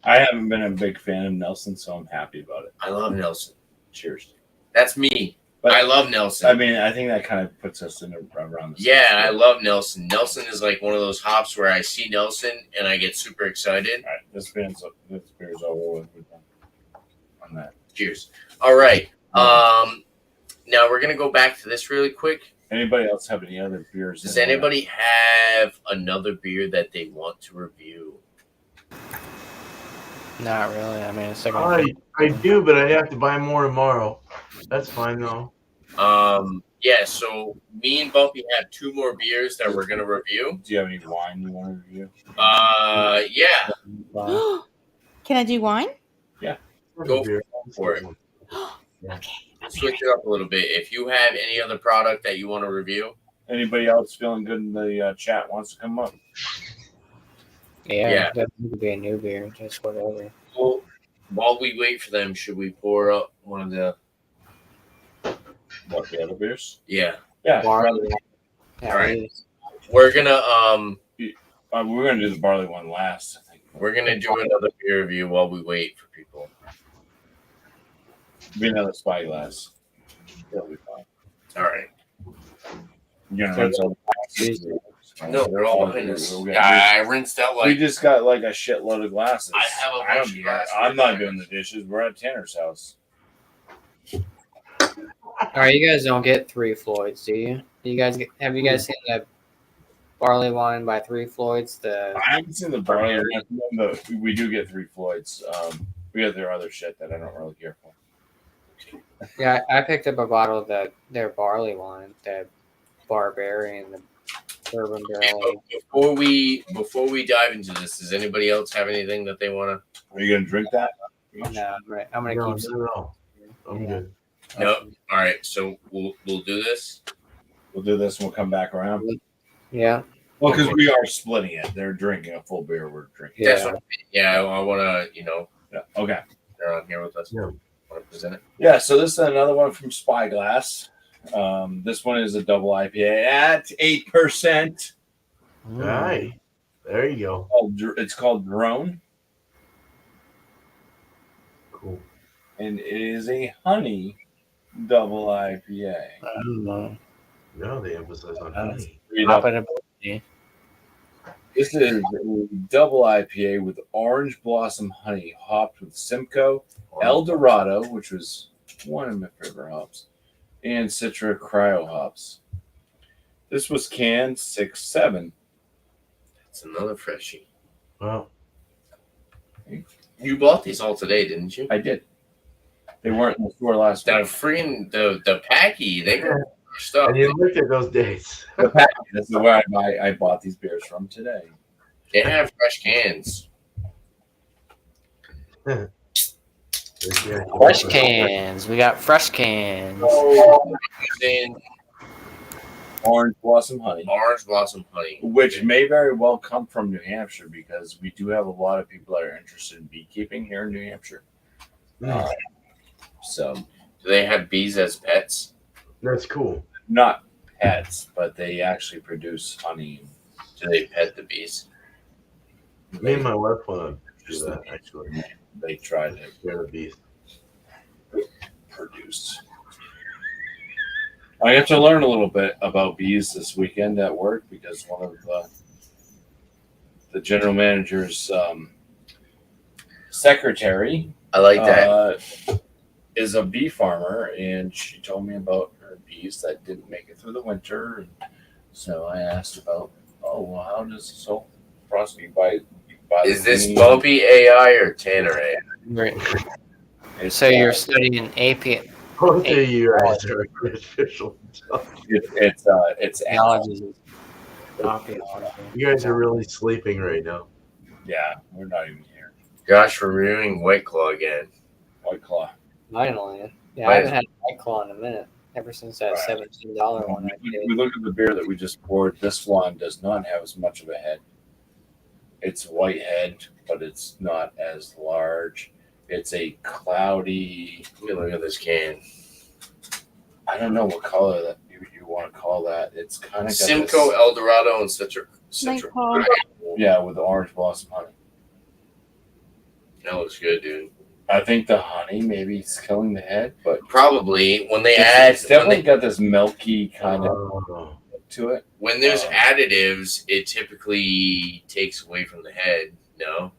I haven't been a big fan of Nelson, so I'm happy about it. I love Nelson. Cheers. That's me. But I love Nelson. I mean, I think that kind of puts us in around the same Yeah, I spot. love Nelson. Nelson is like one of those hops where I see Nelson and I get super excited. All right, this beer's over with. We're done on that. Cheers. All right. Now we're gonna go back to this really quick. Anybody else have any other beers? Does anybody have another beer that they want to review? Not really. I mean, it's like I do, but I have to buy more tomorrow. That's fine though. Yeah. So me and Bumpy have two more beers that we're gonna review. Do you have any wine you want to review? Yeah. Can I do wine? Go for it. Okay. Switch it up a little bit. If you have any other product that you want to review, Anybody else feeling good in the chat wants to come up? yeah, that could be a new beer, just whatever. well, while we wait for them, should we pour up one of the? What, the other beers? Yeah. Yeah. Barley. Yeah, All right. We're gonna We're gonna do the barley one last. I think We're gonna do another beer review while we wait for people. be another Spyglass. That'll be fine. All right. You're gonna rinse all the glasses? No, they're all behind us. We're gonna Yeah, I rinsed out we like just got like a shitload of glasses. I have a bunch of glasses. I'm not doing the dishes. We're at Tanner's house. All right, you guys don't get Three Floyds, do you? Have you guys seen the barley wine by Three Floyds? I haven't seen the barley one, but we do get Three Floyds. We got their other shit that I don't really care for. Yeah, I picked up a bottle of their barley wine, the Barbarian, the bourbon barrel. Before we dive into this, does anybody else have anything that they want to? Are you gonna drink that? No, I'm gonna No, keep. no. I'm Yeah. good. No. All right. So we'll do this. We'll do this and we'll come back around. Yeah. Well, because we are splitting it. They're drinking a full beer. We're drinking. That's what, I want to, Yeah. Okay. they're on here with us. Yeah. Want to present it? Yeah. So this is another one from Spyglass. This one is a double IPA at 8%. All right. There you go. It's called Drone, Cool. and it is a honey double IPA. No, they emphasize on honey. Read Pop up. it in. This is a double IPA with orange blossom honey, hopped with Simcoe, El Dorado, which was one of my favorite hops, and Citra Cryo hops. This was canned 6-7. It's another freshie. Wow. You bought these all today, didn't you? I did. They weren't in the store last That week. freaking the packy, they got stuff. And you looked at those dates. The package, this is where I bought these beers from today. They have fresh cans. Fresh cans. We got fresh cans. Using Orange blossom honey, orange blossom honey. which may very well come from New Hampshire because we do have a lot of people that are interested in beekeeping here in New Hampshire. So Do they have bees as pets? That's cool. not pets, but they actually produce honey. Do they pet the bees? Me and my wife want to do that, actually. They try to They're the beast. produce. I got to learn a little bit about bees this weekend at work because one of the general manager's secretary I like that. is a bee farmer, and she told me about her bees that didn't make it through the winter. And so I asked about, how does this whole process by Is this Bumpy AI or Tanner AI? Right. So you're studying AP. Both of you guys are artificial intelligence. It's Technology. You guys are really sleeping right now. Yeah, we're not even here. Josh reviewing White Claw again. White Claw. Finally. Yeah, Right. I haven't had a White Claw in a minute. Ever since that Right. $17 one I did. We look at the beer that we just poured. This one does not have as much of a head. It's white head, but it's not as large. It's a cloudy. Let me look at this can. I don't know what color that you want to call that. It's kind of Simcoe, El Dorado, and Citra. Nightfall. Yeah, with the orange blossom honey. That looks good, dude. I think the honey maybe is killing the head, but Probably when they it's add definitely got this milky kind of Oh, to it. when there's additives, it typically takes away from the head. No,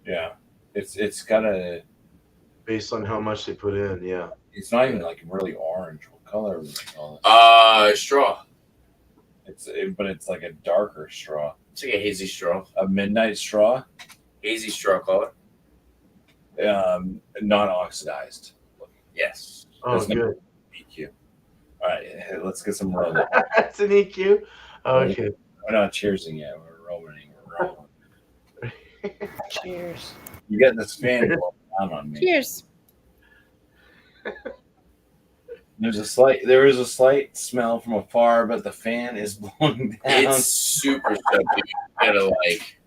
Yeah, it's got a. based on how much they put in, yeah. It's not even like really orange. What color would you call it? straw. But it's like a darker straw, It's like a hazy straw. a midnight straw, Hazy straw color. non-oxidized. Yes. Oh, There's no good. EQ. All right, let's get some rum. That's an EQ. Okay. We're not cheersing yet. We're rolling. We're rolling. Cheers. You get this fan blowing down on me. Cheers. There is a slight smell from afar, but the fan is blowing down. It's super subdued. You gotta like.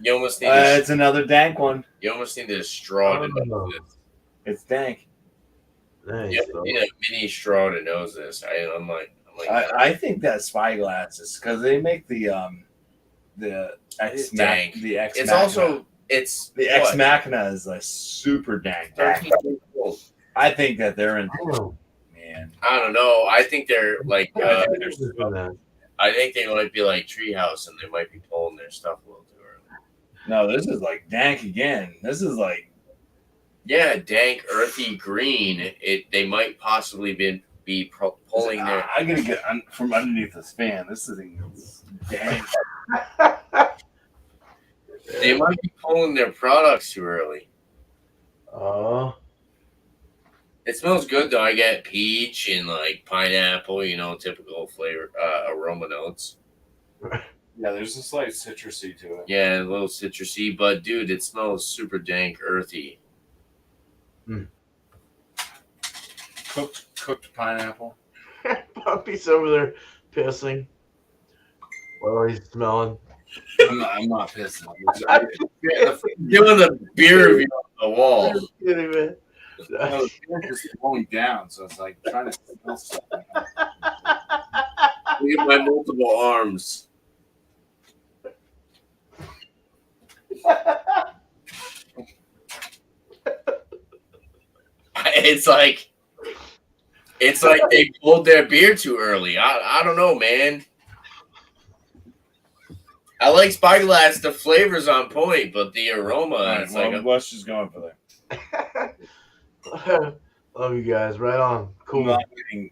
You almost need. It's another dank one. You almost need a straw to know this. It's dank. Nice. You need a mini straw to nose this. I'm like. I think that Spyglass is because they make the It's dank. the X. It's Machina. also it's the Ex Machina is like super dank. 13 years old. I think that they're in. Oh, Man, I don't know. I think they're like. I think there's that. I think they might be like Treehouse, and they might be pulling their stuff a little too early. no, this is like dank again. This is like Yeah, dank, earthy green. They might possibly be pulling their. I gotta get from underneath this fan. This thing is dank. They might be pulling their products too early. Oh, It smells good though. I get peach and like pineapple. Typical flavor aroma notes. Yeah, there's a slight citrusy to it. Yeah, a little citrusy, but dude, it smells super dank, earthy. Cooked pineapple. Puppy's over there pissing. Well, he's smelling. I'm not pissing. Doing the beer review on the wall. Kidding, man. No, the beer's just going down, so it's like trying to smell something. Look at my multiple arms. It's like they pulled their beer too early. I don't know, man. I like Spyglass. The flavor's on point, but the aroma, All right, it's well, like let's just go for that. Love you guys. Right on. Cool. I'm not getting.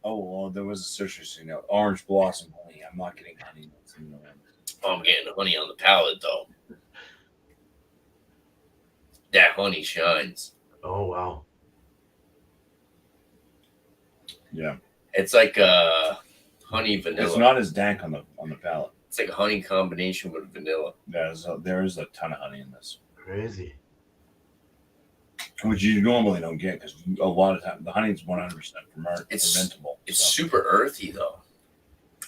Well, there was a citrus note. Orange blossom honey. I'm not getting honey. I'm getting honey on the palate though. That honey shines. Oh wow. Yeah, It's like honey vanilla. it's not as dank on the palate. It's like a honey combination with vanilla. There is a ton of honey in this, Crazy. which you normally don't get because a lot of time the honey is 100% It's- fermentable. It's so. super earthy though.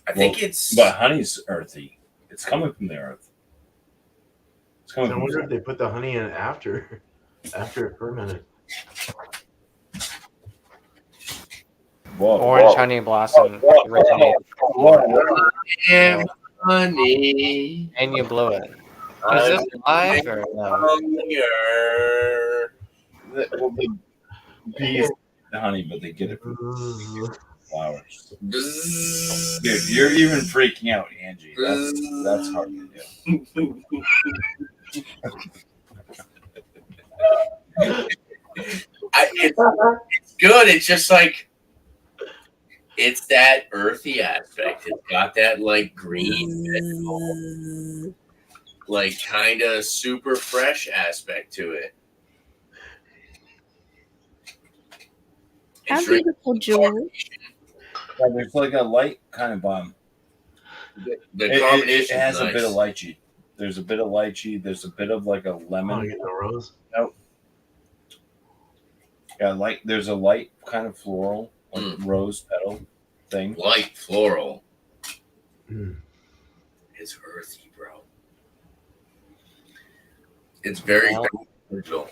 I think it's. But honey's earthy. It's coming from the earth. It's coming I from wonder the if they put the honey in after it fermented. Whoa, Orange honey blossom originated. Yeah, honey. And you blow it. Is this live or no? The bees, the honey, but they get it from flowers. Dude, you're even freaking out, Angie. That's hard to do. It's good. It's just like it's that earthy aspect. It's got that like green, like kind of super fresh aspect to it. How It's really- beautiful, Julie. Yeah, there's like a light kind of The it combination has nice. a bit of lychee. There's a bit of lychee. There's a bit of like a Oh, lemon. you get the rose. Yeah, there's a light kind of floral, like rose petal thing. Light floral. Mm. It's earthy, bro. It's very original.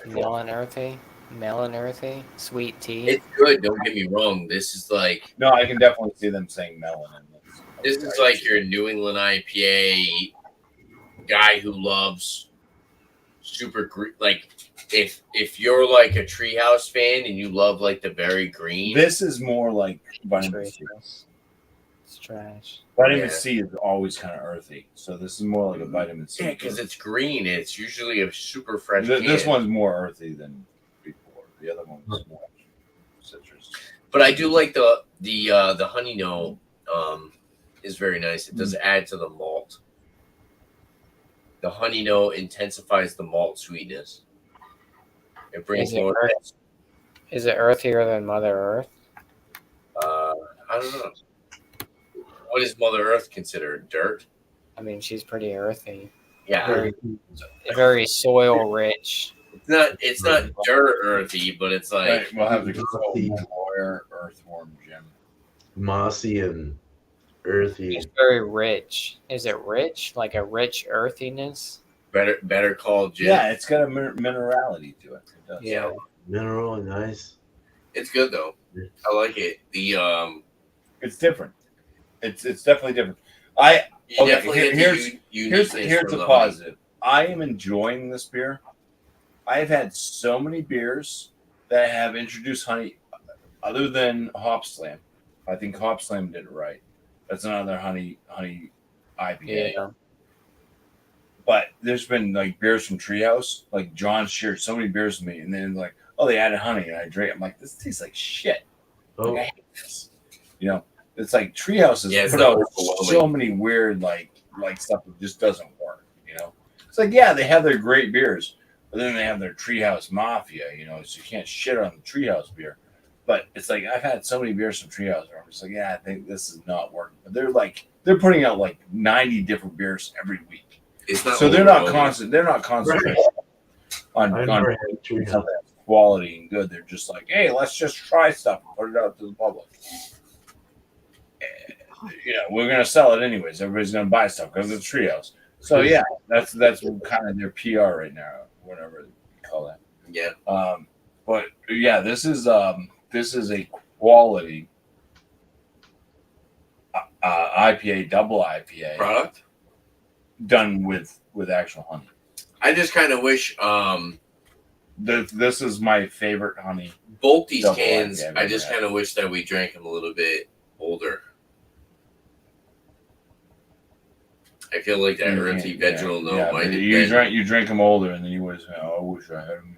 Melon earthy, sweet tea. It's good. Don't get me wrong. This is like No, I can definitely see them saying melon in this. this is like your New England IPA guy who loves super green. Like if you're like a Treehouse fan and you love like the very green. This is more like vitamin C. It's trash. Vitamin Yeah. C is always kind of earthy, so this is more like a vitamin C. Yeah, because it's green. It's usually a super fresh. This can. one's more earthy than before. The other one was more citrus. But I do like the honey note. Is very nice. It does add to the malt. The honey note intensifies the malt sweetness. It brings Is it more. Is it earthier than Mother Earth? I don't know. What is Mother Earth considered? Dirt? I mean, she's pretty earthy. Yeah. Very soil rich. It's not dirt earthy, but it's like Right, we'll have the Earthy. lawyer earthworm Jim. Mossy and earthy. It's very rich. Is it rich? Like a rich earthiness? better called Jim. Yeah, it's got a minerality to it. It does. Yeah. Mineral and nice. It's good though. I like it. The It's different. It's definitely different. Okay, definitely get the here's uniqueness from a the positive. I am enjoying this beer. I have had so many beers that have introduced honey, other than Hop Slam. I think Hop Slam did it right. That's another honey IPA. Yeah. But there's been like beers from Treehouse. Like John shared so many beers with me, and then like, oh, they added honey, and I drank. I'm like, this tastes like shit. Oh, Like, I hate this. You know, it's like Treehouse has Yeah, it's put not out overwhelming. so many weird like stuff that just doesn't work. You know, it's like yeah, they have their great beers, but then they have their Treehouse Mafia. You know, so you can't shit on the Treehouse beer. But it's like I've had so many beers from Treehouse where I'm just like, yeah, I think this is not working. But they're putting out like 90 different beers every week. It's not So they're not overwhelming. constant. They're not concentrating on I never had until Treehouse. that's quality and good. They're just like, hey, let's just try stuff and put it out to the public. we're gonna sell it anyways. Everybody's gonna buy stuff because it's trios. So yeah, that's kind of their PR right now, whatever you call that. Yeah. But yeah, this is a quality IPA, double IPA Product done with actual honey. I just kind of wish This is my favorite honey. both these Double cans. IPA I've I ever just had. kind of wish that we drank them a little bit older. I feel like that earthy vegetal note might have been. You drink them older, and then you always say, "Oh, I wish I had them."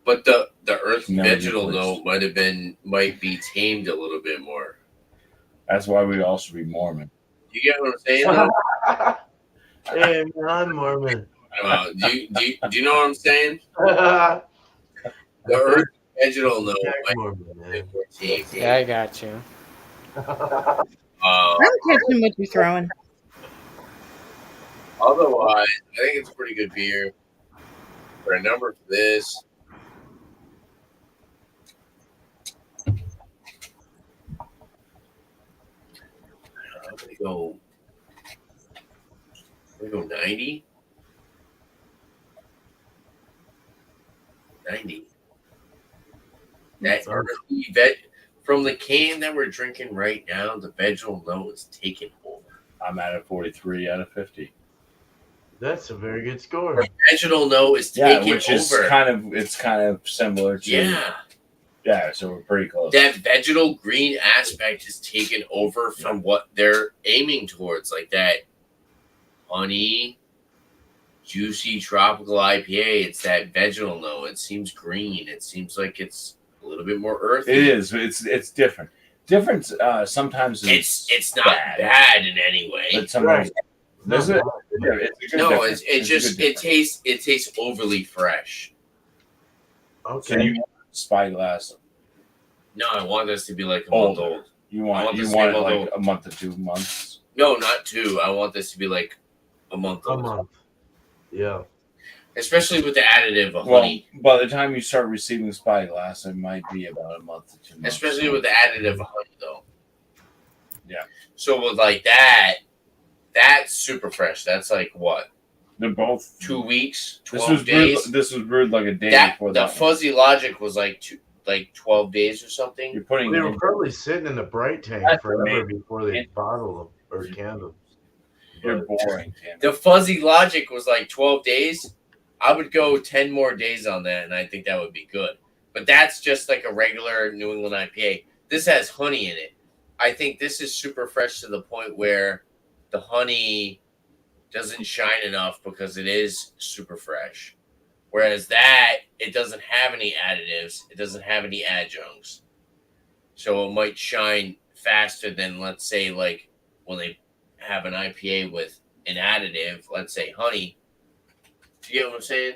But the earthy Never vegetal replaced. note might be tamed a little bit more. That's why we all should be Mormon. You get what I'm saying? Though? Hey, man, I'm Mormon. Do you know what I'm saying? The earthy vegetal note might Mormon, be a man. bit more tamed. Yeah, I got you. I'm catching what you're throwing. Otherwise, I think it's a pretty good beer. For a number for this, I'm gonna go 90. 90. That earthy from the can that we're drinking right now, the vegetal note is taking over. I'm at a 43 out of 50. That's a very good score. The vegetal note is taking which is over. it's kind of similar to Yeah, so we're pretty close. that vegetal green aspect is taken over from what they're aiming towards, like that honey, juicy tropical IPA. It's that vegetal note. It seems green. It seems like it's a little bit more earthy. It is. It's different. Different. Sometimes It's not bad in any way. But sometimes it's a good No, difference. it tastes overly fresh. Okay. So you want Spyglass No, I want this to be like a month old. You I want want it this to be like old. a month to 2 months. No, not 2. I want this to be like a month A old. month. Yeah. Especially with the additive of Well, honey. by the time you start receiving Spyglass, it might be about a month to 2 months. Especially with the additive of honey, though. Yeah. So with like that's super fresh. That's like what? They're both 2 weeks, 12 days. days. This was brewed like a day before The that. fuzzy logic was like 12 days or something. You're putting They were probably sitting in the bright tank That's forever amazing. before they bottled them or canned them. You're boring, Tim. The fuzzy logic was like 12 days. I would go 10 more days on that, and I think that would be good. But that's just like a regular New England IPA. This has honey in it. I think this is super fresh to the point where the honey doesn't shine enough because it is super fresh. Whereas that, it doesn't have any additives. It doesn't have any adjuncts. So it might shine faster than, let's say, like when they have an IPA with an additive, let's say honey. Do you get what I'm saying?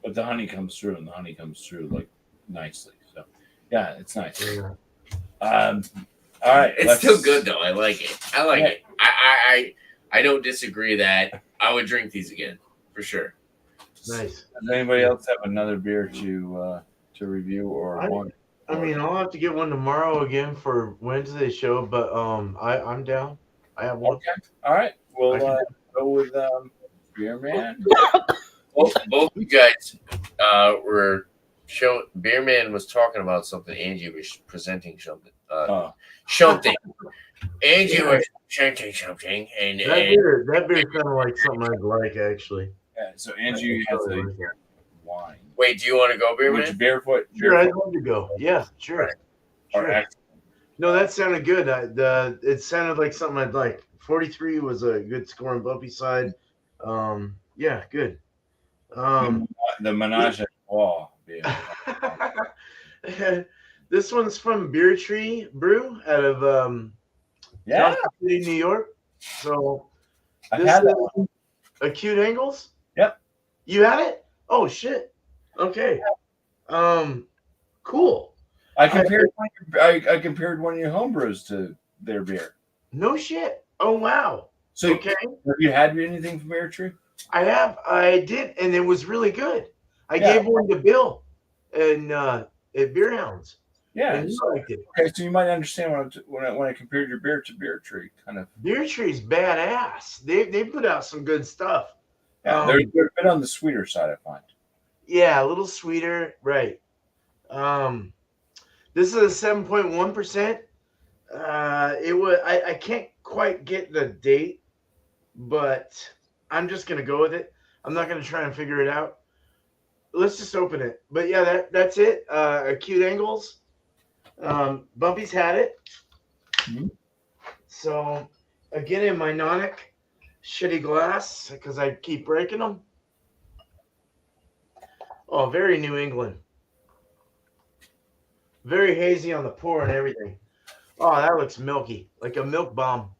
But the honey comes through, and the honey comes through like nicely. So yeah, it's nice. Yeah. All right, It's still good though. I like it. It. I don't disagree that I would drink these again for sure. Nice. Does anybody else have another beer to review or one? I mean, I'll have to get one tomorrow again for Wednesday's show, but I'm down. I have one. Okay. All right. We'll go with Beer Man. Both you guys were showing. Beer Man was talking about something. Angie was presenting something. Something. Angie was presenting something, and that beer kind of like something I'd like actually. Yeah. So Angie has a wine. Wait, do you want to go, Beer Man? Which barefoot? Sure, I'd love to go. Yeah, sure. Sure. No, that sounded good. It sounded like something I'd like. 43 was a good score on Bumpy side. Yeah, good. The Menage a Trois beer. This one's from Beer Tree Brew out of Yeah. Johnson City, New York. So I this had is that. Acute Angles. Yep. You had it? Oh shit. Okay. Cool. I compared one of your homebrews to their beer. No shit. Oh wow. So Okay. have you had anything from Beer Tree? I did, and it was really good. I Yeah. gave one to Bill and at Beer Hounds. Yeah. And you liked it. Okay, so you might understand when I compared your beer to Beer Tree, kind of. Beer Tree's badass. They put out some good stuff. Yeah, they're a bit on the sweeter side, I find. Yeah, a little sweeter, right? This is a 7.1%. It was I can't quite get the date, but I'm just gonna go with it. I'm not gonna try and figure it out. Let's just open it. But yeah, that's it. Acute angles. Bumpy's had it. Mhm. So again, in my Nonic shitty glass because I keep breaking them. Oh, very New England. Very hazy on the pour and everything. Oh, that looks milky, like a milk bomb.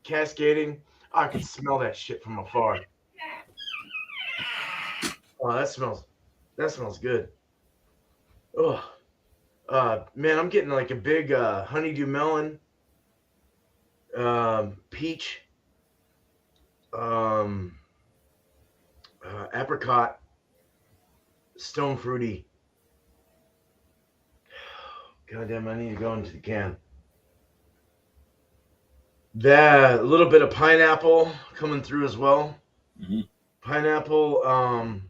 Cascading. Oh, I can smell that shit from afar. Oh, that smells good. Oh, man, I'm getting like a big honeydew melon, peach, apricot, stone fruity. Goddamn, I need to go into the can. That a little bit of pineapple coming through as well. Mm-hmm. Pineapple,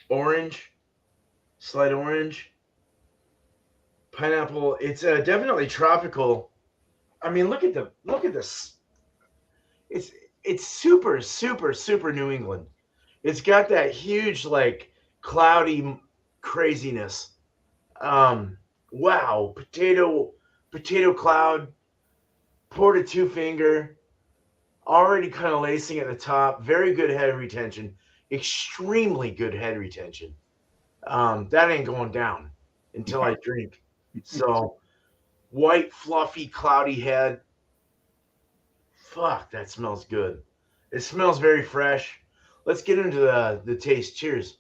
orange, slight orange. Pineapple. It's definitely tropical. I mean, look at this. It's super super New England. It's got that huge like cloudy craziness. Wow, potato cloud, poured a 2-finger, already kind of lacing at the top. Very good head retention, extremely good head retention. That ain't going down until I drink. So white, fluffy, cloudy head. Fuck, that smells good. It smells very fresh. Let's get into the taste. Cheers.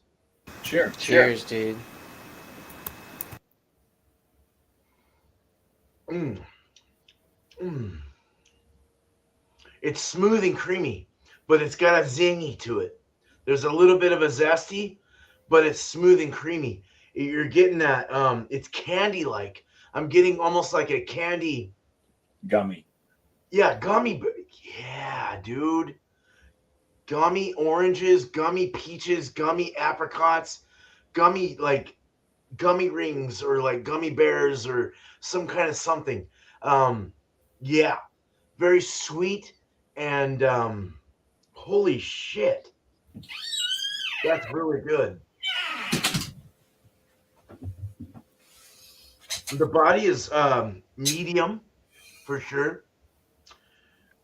Cheers, dude. Mm. Mm. It's smooth and creamy, but it's got a zingy to it. There's a little bit of a zesty, but it's smooth and creamy. You're getting that. It's candy like. I'm getting almost like a candy. Gummy. Yeah, gummy. Yeah, dude. Gummy oranges, gummy peaches, gummy apricots, gummy like gummy rings or like gummy bears or some kind of something. Yeah, very sweet and holy shit, that's really good. The body is medium for sure.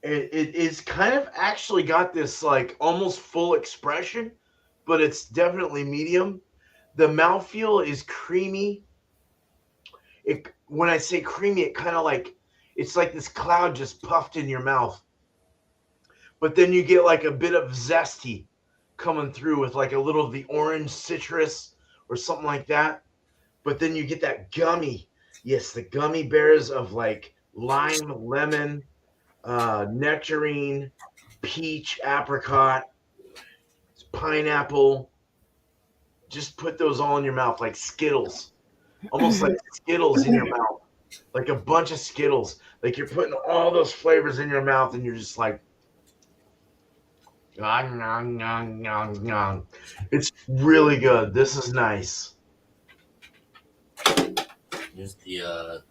It is kind of actually got this like almost full expression, but it's definitely medium. The mouthfeel is creamy. When I say creamy, it kind of like it's like this cloud just puffed in your mouth. But then you get like a bit of zesty coming through with like a little of the orange citrus or something like that. But then you get that gummy. Yes, the gummy bears of like lime, lemon, nectarine, peach, apricot, pineapple. Just put those all in your mouth like Skittles. Almost like Skittles in your mouth. Like a bunch of Skittles. Like you're putting all those flavors in your mouth and you're just like, it's really good. This is nice. Here's the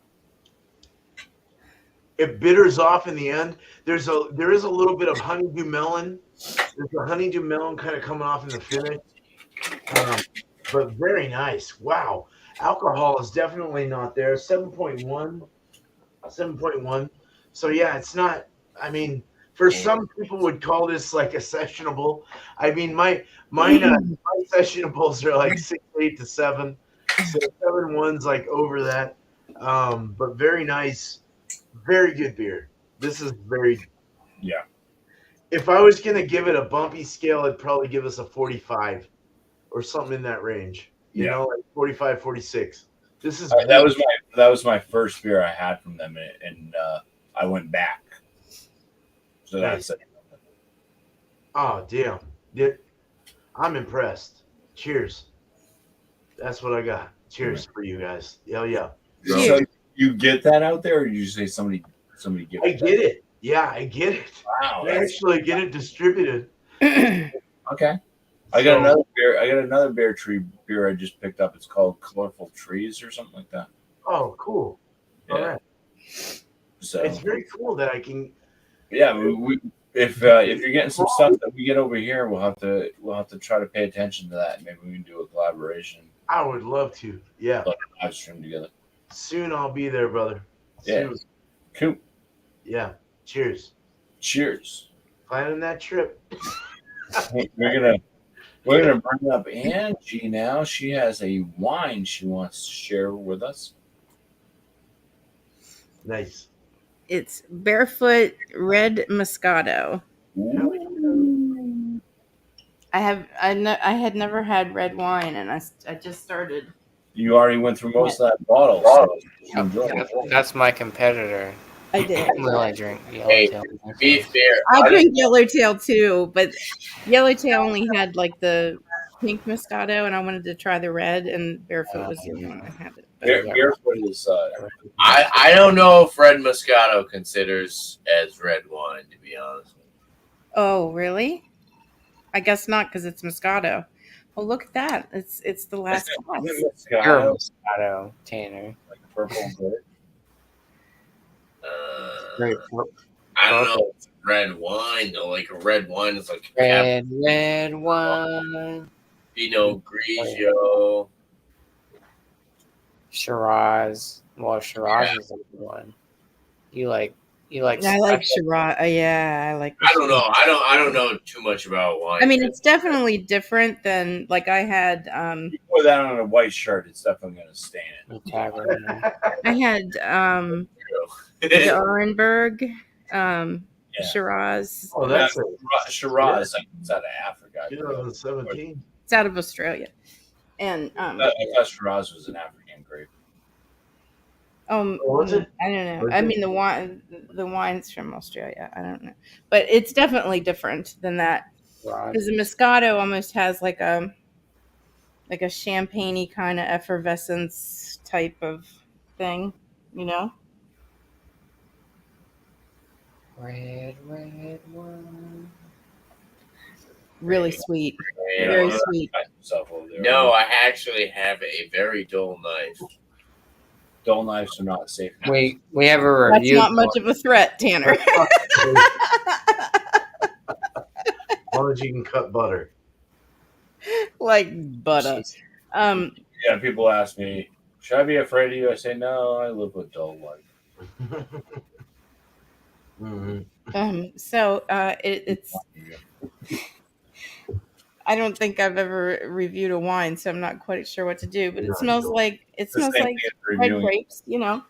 It bitters off in the end. There is a little bit of honeydew melon. There's a honeydew melon kind of coming off in the finish. But very nice. Wow. Alcohol is definitely not there. 7.1. 7.1. So yeah, it's not. I mean, for some people would call this like a sessionable. I mean, my sessionables are like 6.8 to 7. So 7.1's like over that. But very nice, very good beer. This is very. Yeah. If I was gonna give it a bumpy scale, I'd probably give us a 45 or something in that range. You know, like 45, 46. This is that was my first beer I had from them, and I went back. So that's it. Oh damn! I'm impressed. Cheers. That's what I got. Cheers for you guys. Hell yeah. So you get that out there, or you say somebody give I it? get it. Yeah, I get it. Wow. I actually get it distributed. Okay. I got another beer. I got another bear tree beer I just picked up. It's called Colorful Trees or something like that. Oh, cool. Yeah. All right. So It's very cool that I can. yeah, if you're getting some stuff that we get over here, we'll have to try to pay attention to that. Maybe we can do a collaboration, I would love to. Yeah. like a live stream together. Soon I'll be there, brother. Soon. Yeah. Cool. Yeah. Cheers. Cheers. Planning that trip. We're gonna bring up Angie now. She has a wine she wants to share with us. Nice. It's Barefoot Red Moscato. Ooh. I had never had red wine, and I just started. You already went through most of that bottle. So you enjoy it. That's my competitor. I did. I drink Hey, Yellowtail. be fair. I drink Yellowtail too, but Yellowtail only had like the pink Moscato, and I wanted to try the red, and Barefoot was the only one that had it. But Barefoot is. I don't know if Red Moscato considers as red wine, to be honest. oh, really? I guess not because it's Moscato. Oh, look at that! It's the last class. You're a Moscato, Tanner. Like purple and blue. Great. I don't know. It's red wine though. Like a red wine is like Red wine. Pinot Grigio. Shiraz. Well, Shiraz is a good one. You like. I like Shiraz. Yeah, I like. I don't know. I don't know too much about wine. I mean, it's definitely different than like I had. You put that on a white shirt, it's definitely going to stain it. I had the Orenburg, Shiraz. Oh, that's it. Shiraz. It's out of Africa. 2017. It's out of Australia, and I thought Shiraz was an African grape. Was it? I don't know. Was I it? mean, the wine's from Australia. I don't know, but it's definitely different than that because the Moscato almost has like a champagne-y kind of effervescence type of thing, you know. Red wine. Really sweet, Yeah. very sweet. No, I actually have a very dull knife. Dull knives are not safe. We have a That's review. not much of a threat, Tanner. As long as you can cut butter. Like butter. Yeah, people ask me, should I be afraid of you? I say, no, I live with dull life. So it's. I don't think I've ever reviewed a wine, so I'm not quite sure what to do. But it smells like red grapes, you know.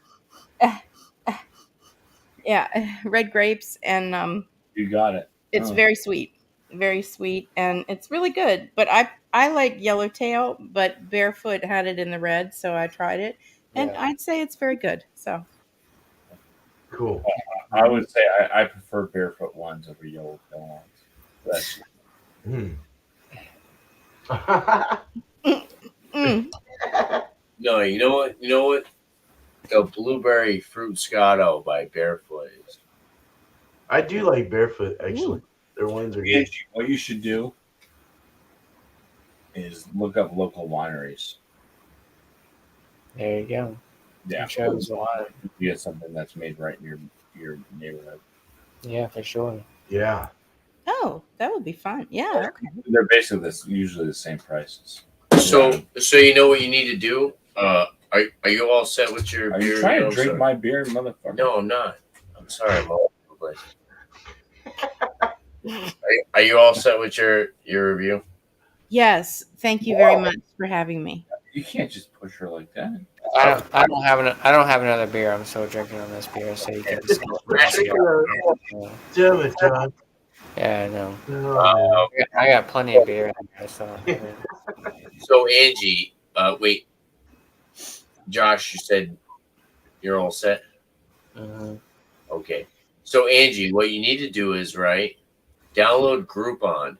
Yeah, red grapes, and You got it. it's very sweet, and it's really good. But I like Yellowtail, but Barefoot had it in the red, so I tried it, and I'd say it's very good. So cool. I would say I prefer Barefoot ones over Yellowtail ones. That's No, you know what? The blueberry fruit Scotto by Barefoot is. I do like Barefoot, actually. Their wines are good. Angie, what you should do is look up local wineries. There you go. Yeah, Chose a lot. you get something that's made right in your neighborhood. Yeah, for sure. Yeah. oh, that would be fun. Yeah. Okay. They're basically usually the same prices. So you know what you need to do? Are you all set with your Are beer? you trying to drink my beer, motherfucker? No, I'm not. I'm sorry, I'm all over the place. Are you all set with your review? Yes. Thank you very much for having me. You can't just push her like that. I don't have another beer. I'm still drinking on this beer, so you can. Damn it, John. Yeah, I know. Oh, I got plenty of beer in there, so. So Angie, wait, Josh, you said you're all set. Okay. So Angie, what you need to do is download Groupon.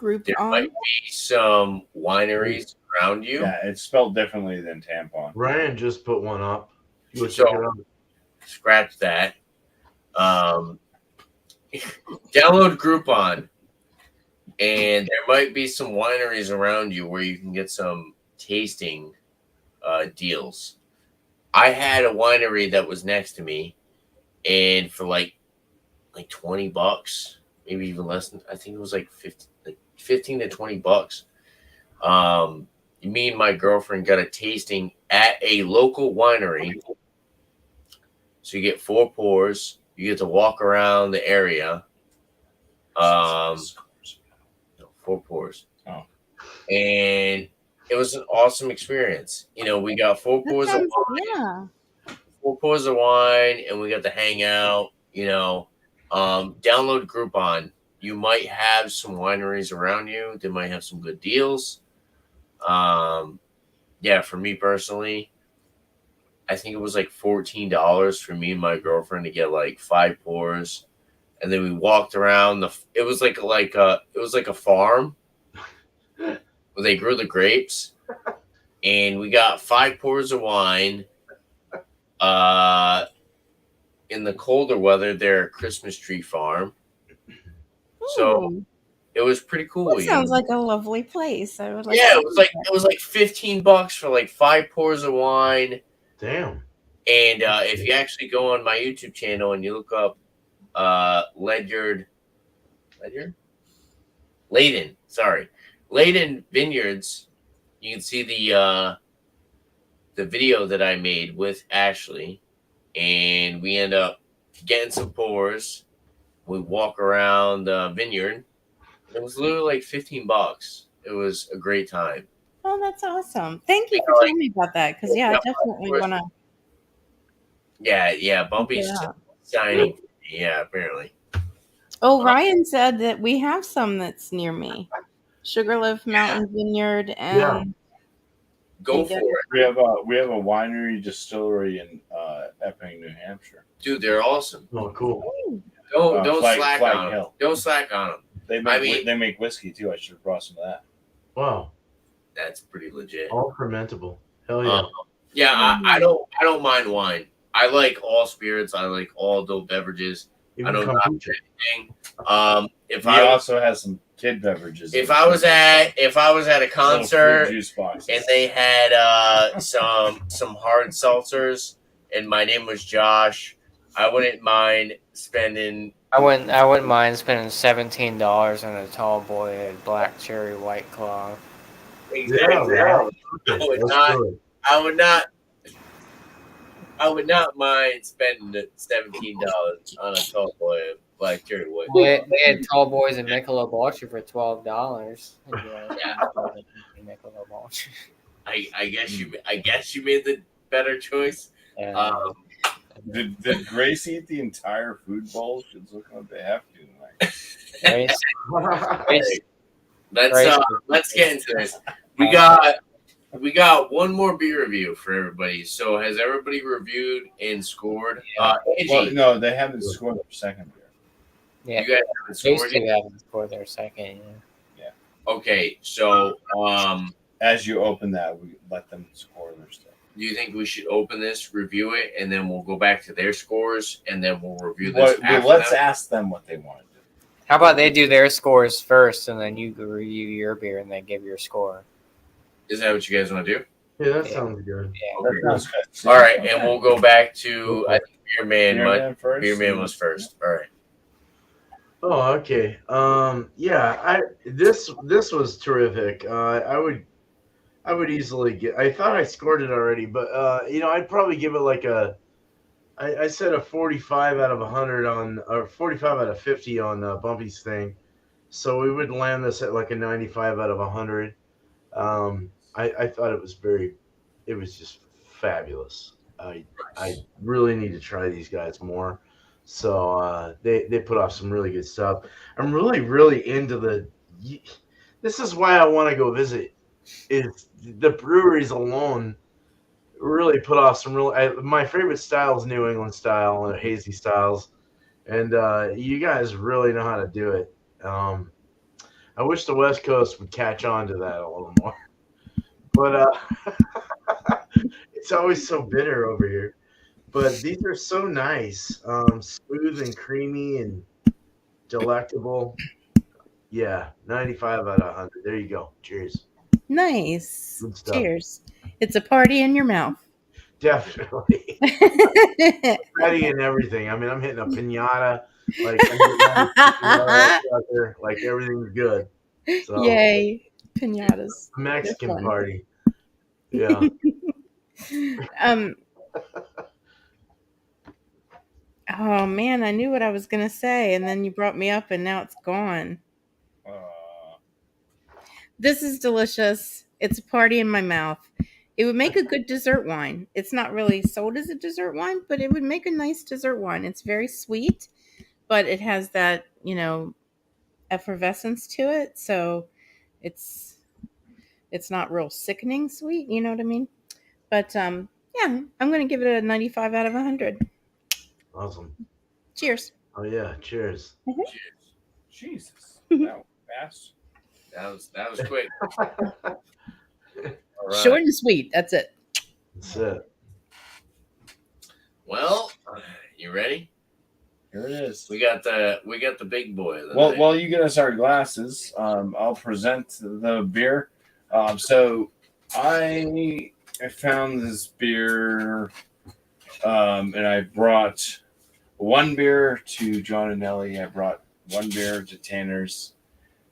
There might be some wineries around you. Yeah, it's spelled differently than tampon. Ryan just put one up. Go So- check it out. Scratch that. Download Groupon, and there might be some wineries around you where you can get some tasting deals. I had a winery that was next to me, and for like $20, maybe even less than, I think it was like 15 to $20. Me and my girlfriend got a tasting at a local winery. So you get 4 pours. You get to walk around the area. 4 pours. Oh. And it was an awesome experience. We got 4 pours of wine. Yeah. 4 pours of wine, and we got to hang out. Download Groupon. You might have some wineries around you. They might have some good deals. For me personally, I think it was like $14 for me and my girlfriend to get like 5 pours, and then we walked around it was like a farm where they grew the grapes, and we got 5 pours of wine. In the colder weather, they're a Christmas tree farm, so Ooh, it was pretty cool. that sounds like a lovely place. I would like. Yeah, to it was like $15 for like 5 pours of wine. Damn. And if you actually go on my YouTube channel and you look up Layden Vineyards, you can see the video that I made with Ashley, and we end up getting some pours. We walk around the vineyard. It was literally like $15. It was a great time. Oh, that's awesome! Thank you for telling me about that. Because I definitely want to. Yeah, Bumpy's signing. Yeah, apparently. Oh, Ryan said that we have some that's near me. Sugarloaf Mountain Vineyard and Go for it. We have a winery distillery in Epping, New Hampshire. Dude, they're awesome. Oh, cool. Don't Flag slack on them. Hill. Don't slack on them. They make whiskey too. I should have brought some of that. Wow. That's pretty legit. All fermentable. Hell yeah. I don't mind wine. I like all spirits. I like all adult beverages. Even I don't knock kombucha. anything. If He I also has some kid beverages. if I was at a concert juice boxes. and they had some hard seltzers and my name was Josh, I wouldn't mind spending. I wouldn't mind spending $17 on a tall boy Black Cherry White Claw. Exactly. Yeah. I would not mind spending the $17 on a tall boy of Black Cherry White. They had tall boys in Michelob Ultra for $12. Yeah. Michelob Ultra. I guess you made the better choice. Yeah. Did Grace eat the entire food bowl? She's looking what they have to tonight. Let's get into this. We got one more beer review for everybody. So has everybody reviewed and scored? Angie, Well, no, they haven't scored their second beer. Yeah. you guys haven't Those scored two yet? haven't scored their second. Yeah. Okay, so As you open that, we let them score their stuff. do you think we should open this, review it, and then we'll go back to their scores, and then we'll review this after Let's that? ask them what they want to do. How about they do their scores first, and then you review your beer, and then give your score. Is that what you guys want to do? Yeah, that sounds good. Yeah. Okay. That sounds good. All right, and we'll go back to I think Beer Man. Beer Man Was first. All right. Oh, okay. Yeah, this was terrific. I would easily get. I thought I scored it already, but I'd probably give it like I said a 45 out of 100 or 45 out of 50 on Bumpy's thing, so we would land this at like a 95 out of 100. I thought it was just fabulous. I really need to try these guys more. So they put off some really good stuff. I'm really into this is why I want to go visit. Is the breweries alone really put off some my favorite style is New England style and hazy styles, and you guys really know how to do it. I wish the West Coast would catch on to that a little more. but it's always so bitter over here. But these are so nice, smooth and creamy and delectable. Yeah, 95 out of 100. There you go. Cheers. Nice. Good stuff. Cheers. It's a party in your mouth. Definitely. Ready and everything. I mean, I'm hitting a pinata. Like, I'm getting sucker. Like, everything's good. So, Yay. Pinatas. Mexican fun. party. Yeah. Oh man, I knew what I was gonna say, and then you brought me up, and now it's gone. This is delicious. It's a party in my mouth. It would make a good dessert wine. It's not really sold as a dessert wine, but it would make a nice dessert wine. It's very sweet, but it has that, effervescence to it, so it's not real sickening sweet, you know what I mean? But yeah, I'm going to give it a 95 out of 100. Awesome. Cheers. Oh, yeah. Cheers. Cheers. Jesus. That was fast. That was quick. All right. Short and sweet. That's it. That's it. Well, you ready? Here it is. We got the big boy. Of the Well, night. while you get us our glasses, I'll present the beer. So I found this beer, and I brought one beer to John and Nellie. I brought one beer to Tanner's,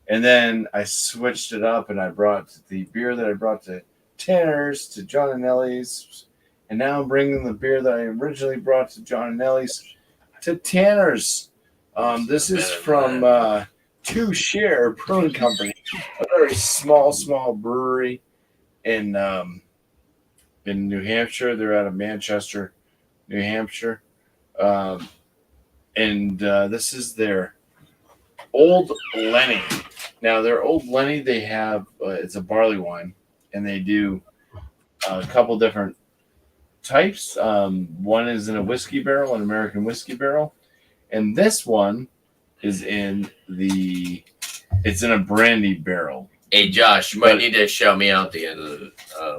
and then I switched it up, and I brought the beer that I brought to Tanner's to John and Nellie's, and now I'm bringing the beer that I originally brought to John and Nellie's to Tanner's. This is from Two Share Brewing Company, a very small brewery in New Hampshire. They're out of Manchester, New Hampshire, and this is their Old Lenny. Now, their Old Lenny, they have it's a barley wine, and they do a couple different types. One is in a whiskey barrel, an American whiskey barrel, and this one is in a brandy barrel. Hey, Josh, you might need to shout me out the end of the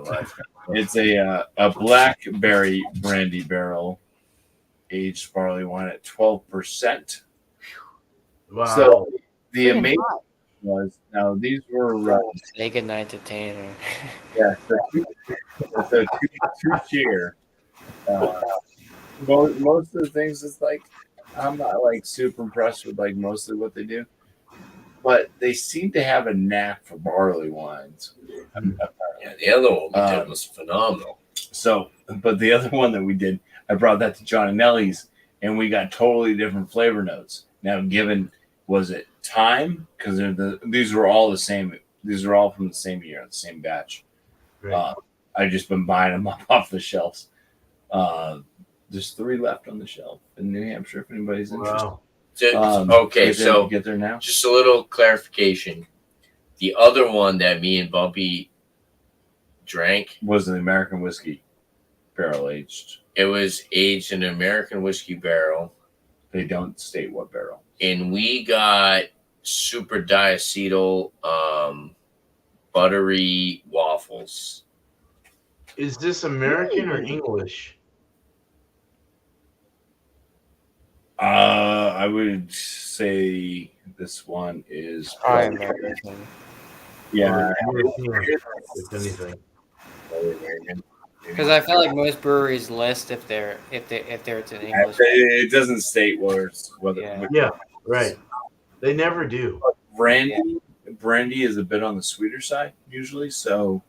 live. It's a blackberry brandy barrel, aged barley wine at 12%. Wow. So the amazing was now these were Say goodnight to Tanner. yeah, so two cheer. Most of the things is like I'm not like super impressed with like mostly what they do, but they seem to have a knack for barley wines. Yeah, the other one we did was phenomenal. So, but the other one that we did, I brought that to John and Nellie's, and we got totally different flavor notes. Now, was it time? Because these were all the same. These are all from the same year, the same batch. Right. I've just been buying them up off the shelves. There's 3 left on the shelf in New Hampshire if anybody's interested. Wow. Okay, so get there now. Just a little clarification. The other one that me and Bumpy drank Was an American whiskey barrel aged. it was aged in an American whiskey barrel, They don't state what barrel. and we got super diacetyl buttery waffles. Is this American or English? I would say this one is Probably American. yeah. If anything. Because I feel like most breweries list if it's an English. It doesn't state whether Yeah. Yeah, right. They never do. brandy is a bit on the sweeter side usually. So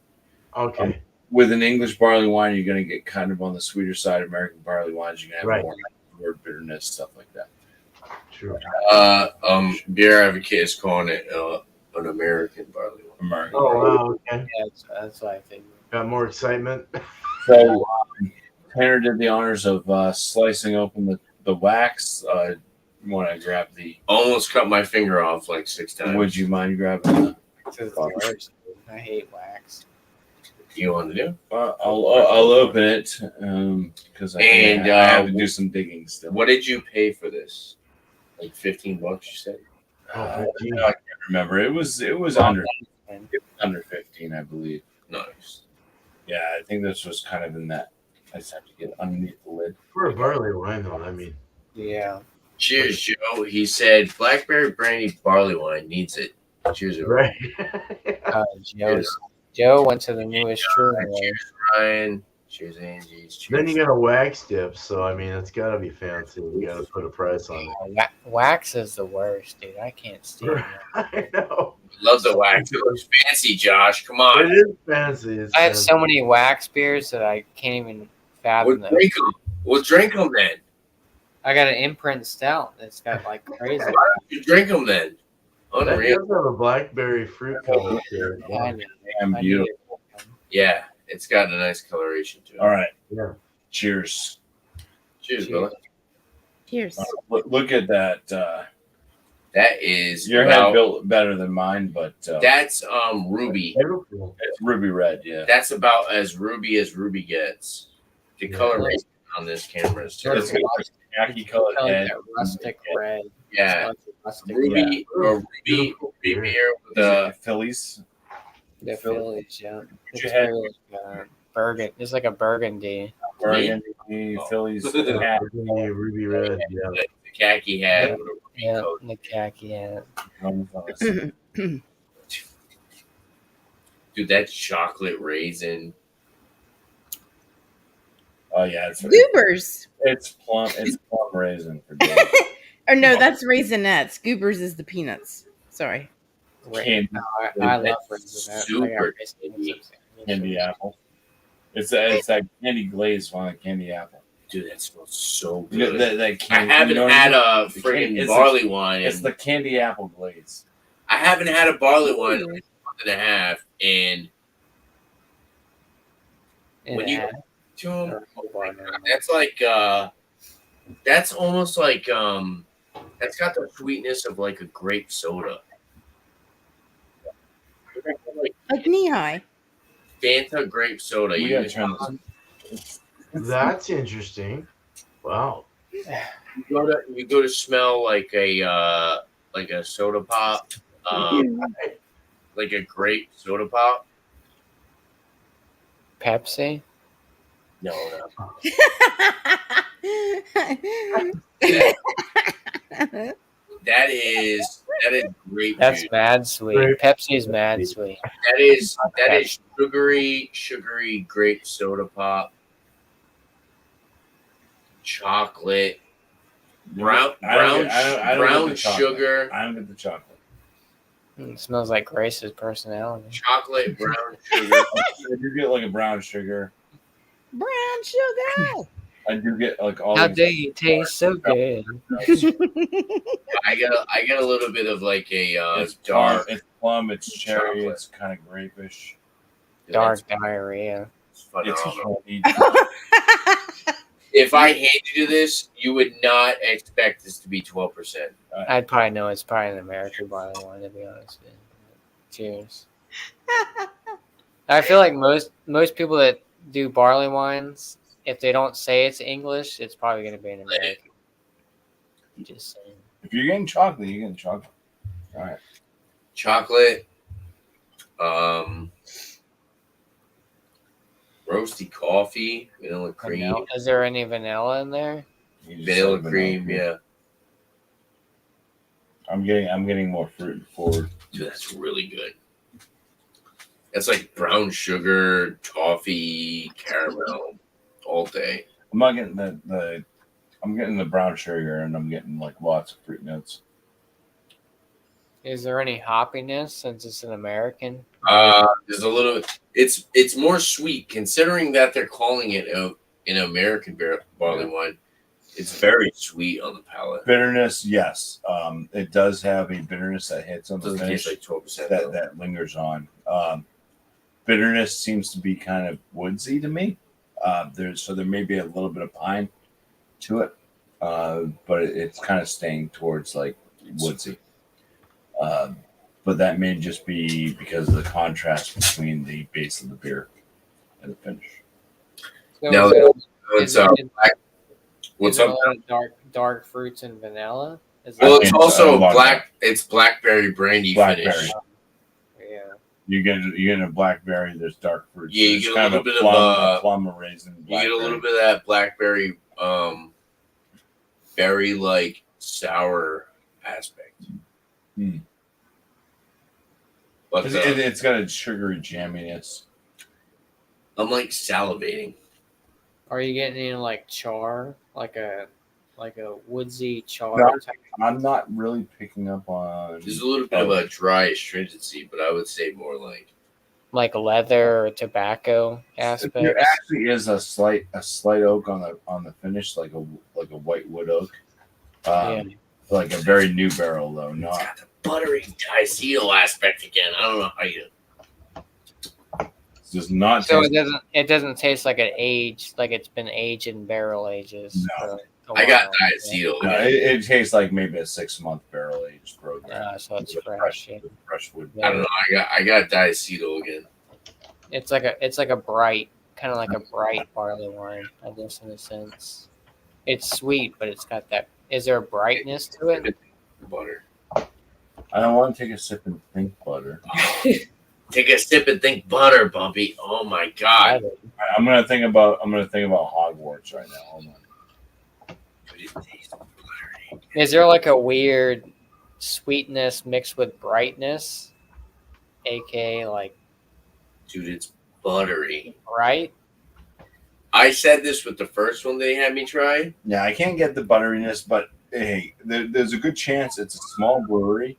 Okay. with an English barley wine, you're going to get kind of on the sweeter side. American barley wines, you're going to have Right. more word bitterness, stuff like that. True. Beer Advocate is calling it an American barley wine. American. Oh, barley. wow. Okay. Yeah, that's what I figured. Got more excitement. So Tanner did the honors of slicing open the wax. You want to grab the? Almost cut my finger off like 6 times. Would you mind grabbing the? This is the worst. I hate wax. You want to do? I'll open it because I have to do some digging still. What did you pay for this? Like $15, you said? Oh, I can't remember. It was under 15, I believe. Nice. Yeah, I think this was kind of in that. I just have to get underneath the lid. For a barley wine, though, I mean. Yeah. Cheers, Joe. He said blackberry brandy barley wine needs it. Cheers, everyone. Right. Joe went to the newest true. Cheers, Ryan. Cheers, Angie. Cheers. Then you got a wax dip, so I mean, it's got to be fancy. You got to put a price on it. Wax is the worst, dude. I can't stand it. I know. Love the wax. It looks fancy, Josh. Come on. It is fancy. It's I have fancy. so many wax beers that I can't even fathom them. We'll drink them then. I got an imprint stout that's got like crazy. Why don't you drink them then? That Unreal. does have a blackberry fruit color to it. I know. I'm I need beautiful. it. Yeah, it's got a nice coloration to it. All right. Yeah. Cheers. Cheers, Cheers. brother. Cheers. Look at that. That is Your head built better than mine, but that's ruby. Beautiful. it's ruby red. Yeah. That's about as ruby gets. The Yeah. coloration on this camera is It's terrible. got a khaki colored I like head. that rustic red. Yeah, It's like rustic ruby Yeah. or ruby Beautiful beer. beer with The Phillies. The Phillies, yeah. It's you had- very burgundy. It's like a burgundy. Burgundy, Phillies. hat. Ruby, ruby red. Yeah. the khaki hat. Yeah. With a ruby Yeah, coat. and the khaki hat. Dude, that chocolate raisin. Oh yeah, it's Goobers. plum. It's plum raisin for Dave. Or no, that's Raisinets. Goobers is the peanuts. Sorry. Candy, I love raisinets. Super candy apple. It's that candy glaze on a candy apple. Dude, that smells so You know, good. that I candy, haven't you know what had I mean? a friggin' It's barley wine. It's the candy apple glaze. I haven't had a barley wine in a month and a half, and when you to them, that's like that's almost like that's got the sweetness of like a grape soda. Like knee high. Fanta grape soda. We You gotta just- turn this. That's interesting. Wow. you go to smell like a soda pop, like a grape soda pop. Pepsi. No. That is grape That's juice. mad sweet. Grape- Pepsi's mad sweet. That is sugary grape soda pop. Chocolate, brown I don't get the chocolate. sugar, I don't get the chocolate. It smells like Grace's personality. chocolate, brown sugar. I do get like a brown sugar. Brown sugar. I do get like all. How these- do you taste so good? I get a little bit of like a It's dark. It's plum. It's cherry. chocolate. It's kind of grapish. Dark diarrhea. It's phenomenal. It's If I handed you this, you would not expect this to be 12%. I'd probably know it's probably an American barley wine, to be honest. Man. Cheers. I feel like most people that do barley wines, if they don't say it's English, it's probably going to be an American. Just saying. If you're getting chocolate, you're getting chocolate. All right. Chocolate, roasty coffee, vanilla cream, Vanilla. Is there any vanilla in there? You just vanilla said cream. Yeah, I'm getting more fruit forward. dude, that's really good. That's like brown sugar, toffee, caramel, all day. I'm not getting I'm getting the brown sugar and I'm getting like lots of fruit notes. Is there any hoppiness since it's an American? There's a little. It's more sweet considering that they're calling it an American barley wine. It's very sweet on the palate. Bitterness, yes. It does have a bitterness that hits on It the doesn't finish taste like 12%. that lingers on. Bitterness seems to be kind of woodsy to me. There may be a little bit of pine to it, but it's kind of staying towards like woodsy. But that may just be because of the contrast between the base of the beer and the finish. So Now, is it- What's is it- up? is What's there up? a lot of dark fruits and vanilla? Is Well, that- it's also a lot of black. It's blackberry brandy Blackberry. finish. yeah. You get a blackberry. There's dark fruits. Yeah, you there's get a kind little bit a plum, a raisin. You get a little bit of that blackberry, berry like sour aspect. But It's got a sugary jamminess. I'm like salivating. Are you getting any like char, like a woodsy char? No. Type? I'm not really picking up on. There's a little bit of a dry astringency, but I would say more like leather or tobacco aspect. There actually is a slight oak on the finish, like a white wood oak. Like a very new barrel though. it's Not got the buttery diacetyl aspect again. I don't know how you. does not. So taste, it doesn't taste like it's been aged in barrel ages. No. For a I got while. diacetyl. no, it tastes like maybe a 6-month barrel aged program. So it's With fresh. Yeah. with fresh wood. I don't know. I got diacetyl again. It's like a bright, kind of like a bright barley wine, I guess, in a sense. It's sweet, but it's got that. Is there a brightness to it? Butter. I don't want to take a sip and think butter. Take a sip and think butter, Bumpy. Oh my god. I'm gonna think about Hogwarts right now. Hold on. Is there like a weird sweetness mixed with brightness, aka like Dude, it's buttery. right? I said this with the first one they had me try. Yeah, I can't get the butteriness, but hey, there's a good chance it's a small brewery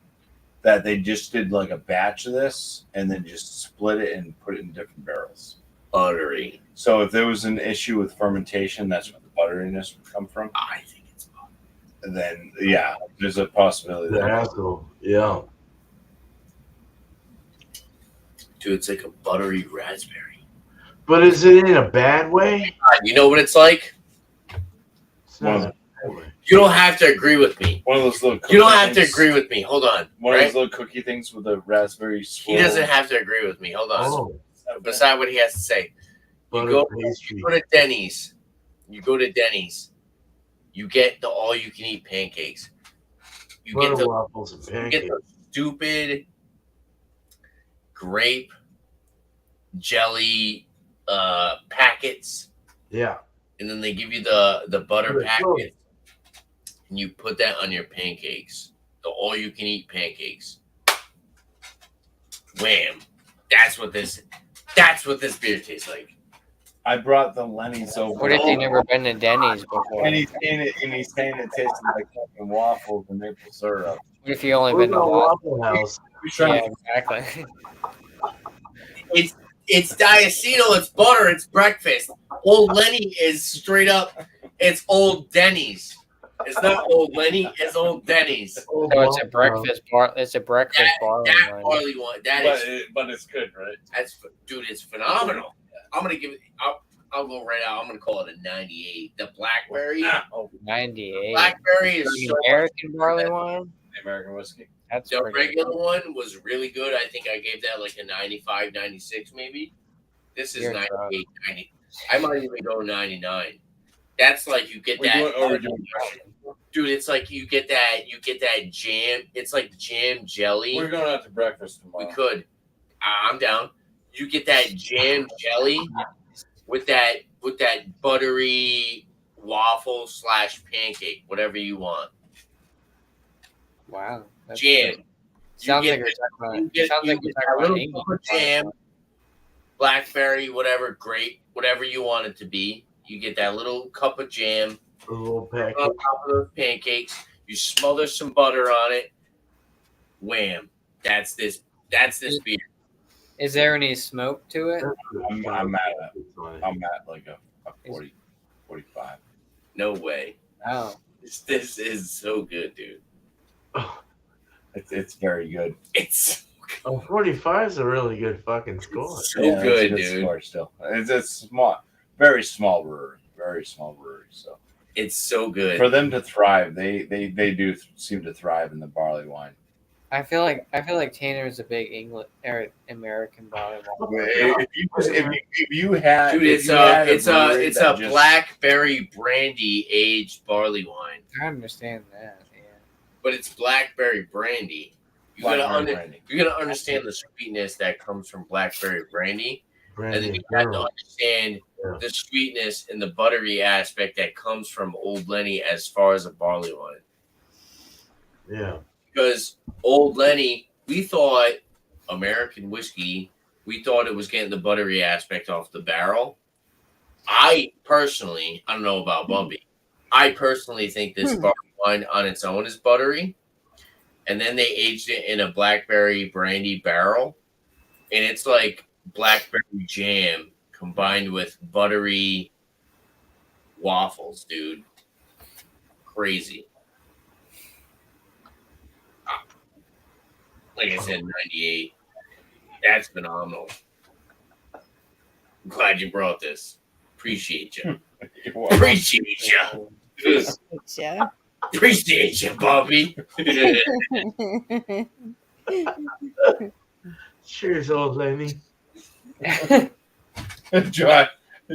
that they just did like a batch of this and then just split it and put it in different barrels. Buttery. So if there was an issue with fermentation, that's where the butteriness would come from. I think it's buttery. And then, yeah, there's a possibility The there. asshole. Yeah. Dude, it's like a buttery raspberry. But is it in a bad way? You know what it's like? It's not One in of a bad way. You don't have to agree with me. One of those little cookie You don't have to things- agree with me. Hold on. One of Right? those little cookie things with a raspberry He swirl. doesn't have to agree with me. Hold on. Oh, Beside what he has to say. butter You pastry. go to Denny's. You go to Denny's. You get the all-you-can-eat pancakes. You get Butter the waffles and you get pancakes. the stupid grape jelly packets, Yeah. and then they give you the butter Right, sure. packet, and you put that on your pancakes. The all-you-can-eat pancakes. Wham! That's what this beer tastes like. I brought the Lenny's over. What if you've never been to Denny's before? And he's saying it tasted like fucking waffles and maple syrup. What if you only We're been to going Waffle? Waffle House. Yeah, exactly. It's diacetyl, it's butter, it's breakfast. Old Lenny is straight up. It's Old Denny's. It's not Old Lenny. It's Old Denny's. Oh, So it's a Waffle breakfast bar. It's a breakfast barley That wine. barley one. But it's good, right? Dude, it's phenomenal. I'm gonna give it. I'll go right out. I'm gonna call it a 98. The blackberry. Oh, 98. Blackberry is The so American barley wine. the American whiskey. That's The pretty regular good. one was really good. I think I gave that like a 95, 96 maybe. This is You're 98, 90. I might even go 99. That's like you get We're that. doing- we're doing- Dude, it's like you get that jam. It's like jam jelly. We're going out to breakfast We tomorrow. could. I'm down. You get that jam jelly with that buttery waffle / pancake, whatever you want. Wow. That's Jam. good. Sounds You like get- you're talking about. You get, Sounds like you you're get talking a about little cup English. of jam, blackberry, whatever, grape, whatever you want it to be. You get that little cup of jam A little packet. on top of those pancakes. You smother some butter on it. Wham! That's this beer. Is there any smoke to it? I'm at like a 40, 45. No way. Oh, This is so good, dude. It's very good. It's Oh, 45 is a really good fucking score. so Yeah, it's a good, dude. score still. It's small, very small brewery. Very small brewery. So It's so good. for them to thrive, they do seem to thrive in the barley wine. I feel like Tanner is a big English or American barley wine. If you had, Dude, if you had it's brewery a that just- blackberry brandy aged barley wine, I understand that. Yeah. but it's blackberry brandy. Blackberry brandy. You gotta understand the sweetness that comes from blackberry brandy, and then Brandy you and have to caramel. understand Yeah. the sweetness and the buttery aspect that comes from Old Lenny as far as a barley wine. Yeah. Because Old Lenny, we thought American whiskey, we thought it was getting the buttery aspect off the barrel. I don't know about Bumpy. I personally think this barley wine on its own is buttery. And then they aged it in a blackberry brandy barrel. And it's like blackberry jam combined with buttery waffles, dude. Crazy. Like I said, 98. That's phenomenal. I'm glad you brought this. Appreciate you. Appreciate you. Yeah. Appreciate you, Bobby. Cheers, Old Lenny.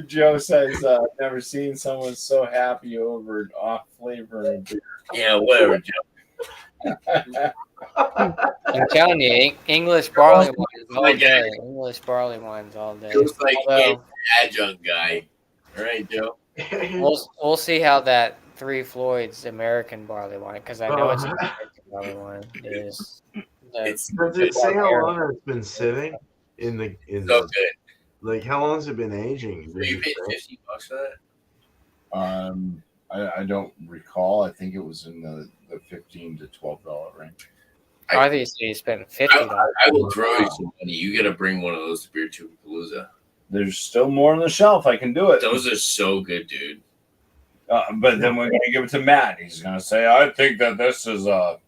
Joe says, never seen someone so happy over an off flavor in beer. Yeah, whatever, Joe. I'm telling you, English barley wines all day. English barley wines all day. Feels like Although, adjunct guy. All right, Joe. we'll see how that Three Floyds American barley wine, because I know it's an American barley wine. Is It's Does it say how long it's been sitting in the so good. like how long has it been aging? So you paid $50 for that? I don't recall. I think it was in the $15 to $12 range. obviously you spent $50. I will throw you some money. You got to bring one of those to Beer Palooza. There's still more on the shelf. I can do it. Those are so good, dude. But then we're going to give it to Matt. He's going to say, I think that this is a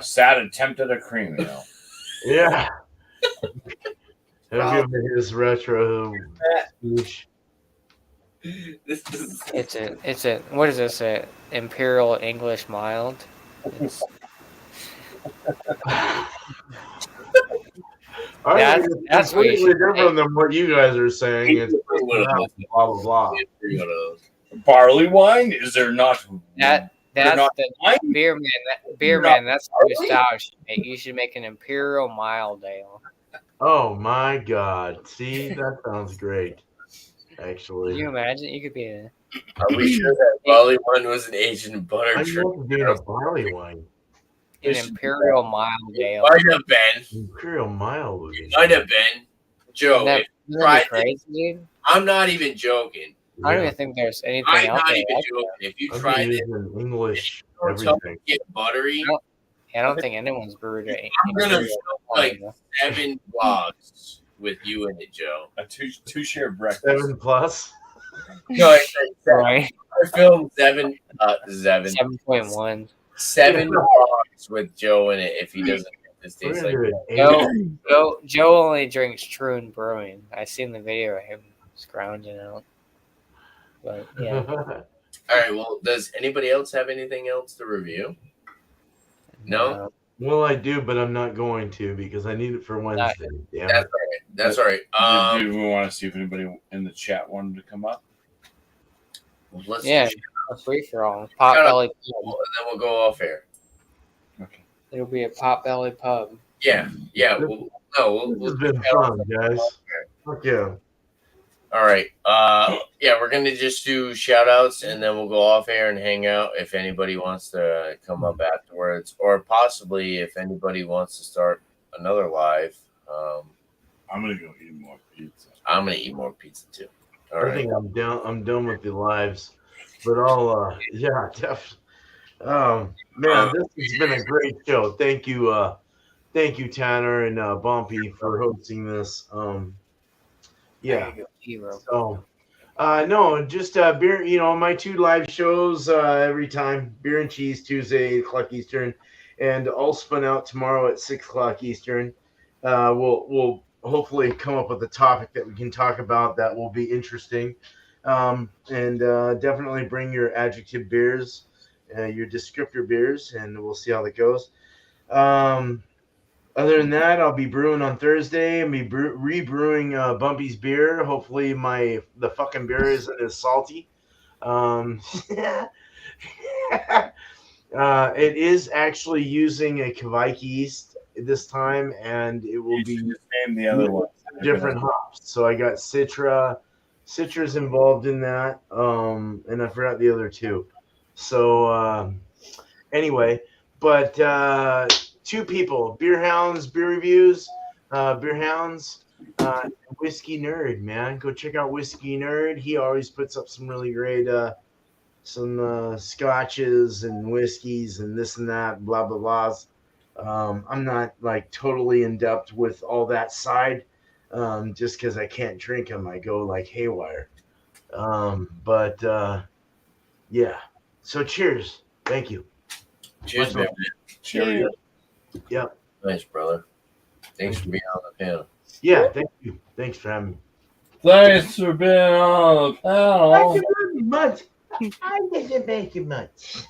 sad attempt at a cream ale. Yeah. He'll give me his retro speech. It's a what is this? A Imperial English mild. It's, that's what you completely should different than what you guys are saying. It's One of those. blah blah blah. Bring one of those. Barley wine? Is there not? That's not the wine? beer man. That's the new style you should make. You should make an Imperial mild ale. Oh my god. See, that sounds great. Can Actually. you imagine? You could be a Are we sure that barley wine was an Asian butter I tree? love being a barley wine. an Imperial mild ale. Might have been. Imperial mild would be Might have been. Joe, Isn't if you that tried crazy, it, dude? I'm not even joking. I don't even think there's anything I'm out not there. even like joking. If you I'm tried it, using English don't tell me everything. to get buttery. I don't think anyone's brewed it. I'm gonna show like 7 vlogs with you in it, Joe. A two-share breakfast. 7+. No, I said 7. Right. I filmed 7. 7.1. 7 vlogs with Joe in it. If he doesn't get this We're taste gonna like do it. Joe only drinks Troon Brewing. I seen the video of him scrounging out. But yeah, All right. Well, does anybody else have anything else to review? No? Well, I do, but I'm not going to because I need it for Wednesday. Damn That's it. all right. That's all right. Do we want to see if anybody in the chat wanted to come up? Let's yeah, a free for all. Pot Shut up. belly. and then we'll go off air. Okay. It'll be a pot belly pub. Yeah. We'll This has been fun, guys. Fuck yeah. All right. Yeah, we're gonna just do shout outs and then we'll go off air and hang out if anybody wants to come up afterwards, or possibly if anybody wants to start another live. I'm gonna go eat more pizza. I'm gonna eat more pizza too. All I right. think I'm done with the lives. But I'll yeah, definitely. Man, this has been a great show. Thank you, Tanner and Bumpy for hosting this. Yeah. There you go, hero. So, no, just beer. You know, my 2 live shows every time: Beer and Cheese Tuesday, 8 o'clock Eastern, and I'll spin out tomorrow at 6 o'clock Eastern. We'll hopefully come up with a topic that we can talk about that will be interesting, and definitely bring your adjective beers, your descriptor beers, and we'll see how that goes. Other than that, I'll be brewing on Thursday and be re-brewing Bumpy's beer. Hopefully, the fucking beer isn't as salty. It is actually using a Kveik yeast this time, and it will You be should just name the other one. different hops. So I got Citra's involved in that, and I forgot the other two. So anyway, but two people, Beer Hounds, Beer Reviews, Beer Hounds, Whiskey Nerd, man. Go check out Whiskey Nerd. He always puts up some really great some scotches and whiskeys and this and that, blah blah blahs. I'm not like totally in depth with all that side, just because I can't drink them. I go like haywire. But yeah. So cheers. Thank you. Cheers, Much man. Cheers. Yep. Nice, brother. Thanks for being on the panel. Yeah. Thank you. Thanks for having me. Thanks for being on the panel. Thank you very much. I didn't thank you much.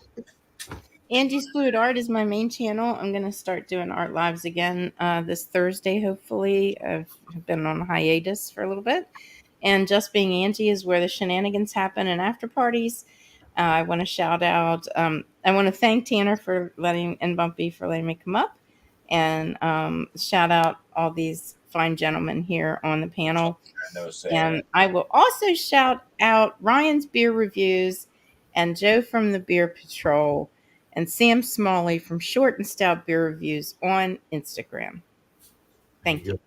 Angie's Fluid Art is my main channel. I'm going to start doing art lives again this Thursday, hopefully. I've been on hiatus for a little bit. And Just Being Angie is where the shenanigans happen and after parties. I want to shout out, I want to thank Tanner and Bumpy for letting me come up. And shout out all these fine gentlemen here on the panel. And I will also shout out Ryan's Beer Reviews and Joe from the Beer Patrol and Sam Smalley from Short and Stout Beer Reviews on Instagram. Thank you.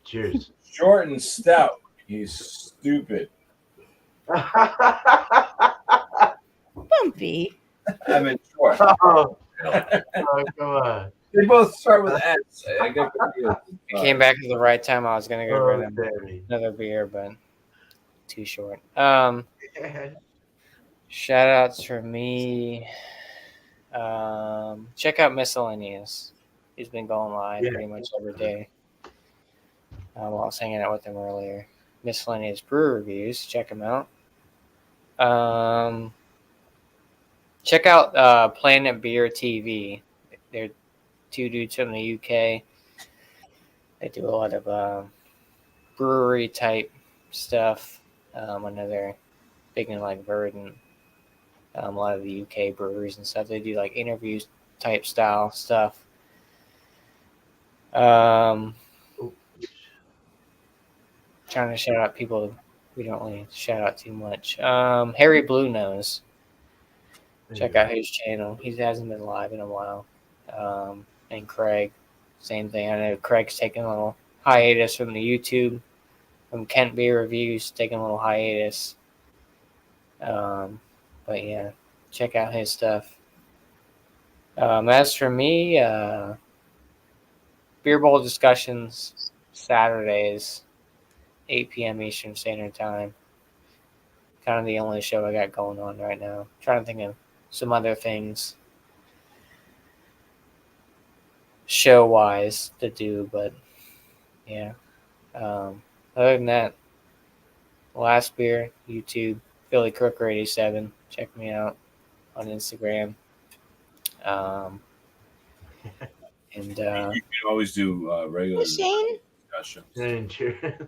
Cheers. Short and stout. He's stupid. Bumpy. I mean, short. Oh, come on. They both start with S. I got confused. I came back at the right time. I was gonna go Oh, grab Daddy. another beer, but too short. Shout outs for me. Check out Miscellaneous. He's been going live pretty much every day. I was hanging out with him earlier. Miscellaneous Brew Reviews. Check him out. Check out Planet Beer TV. They're two dudes from the UK. They do a lot of brewery type stuff. I know they're big in like Verdant. A lot of the UK breweries and stuff. They do like interviews type style stuff. Trying to shout out people we don't really shout out too much. Harry Blue Nose. Check out his channel. He hasn't been live in a while. And Craig, same thing. I know Craig's taking a little hiatus from the YouTube. From Kent Beer Reviews, taking a little hiatus. But yeah, check out his stuff. As for me, Beer Bowl discussions Saturdays, 8 p.m. Eastern Standard Time. Kind of the only show I got going on right now. Trying to think of some other things show-wise to do, but yeah. Other than that, Last Beer, YouTube, Philly Crooker 87. Check me out on Instagram. And You can always do regular Shane? discussions. And cheers.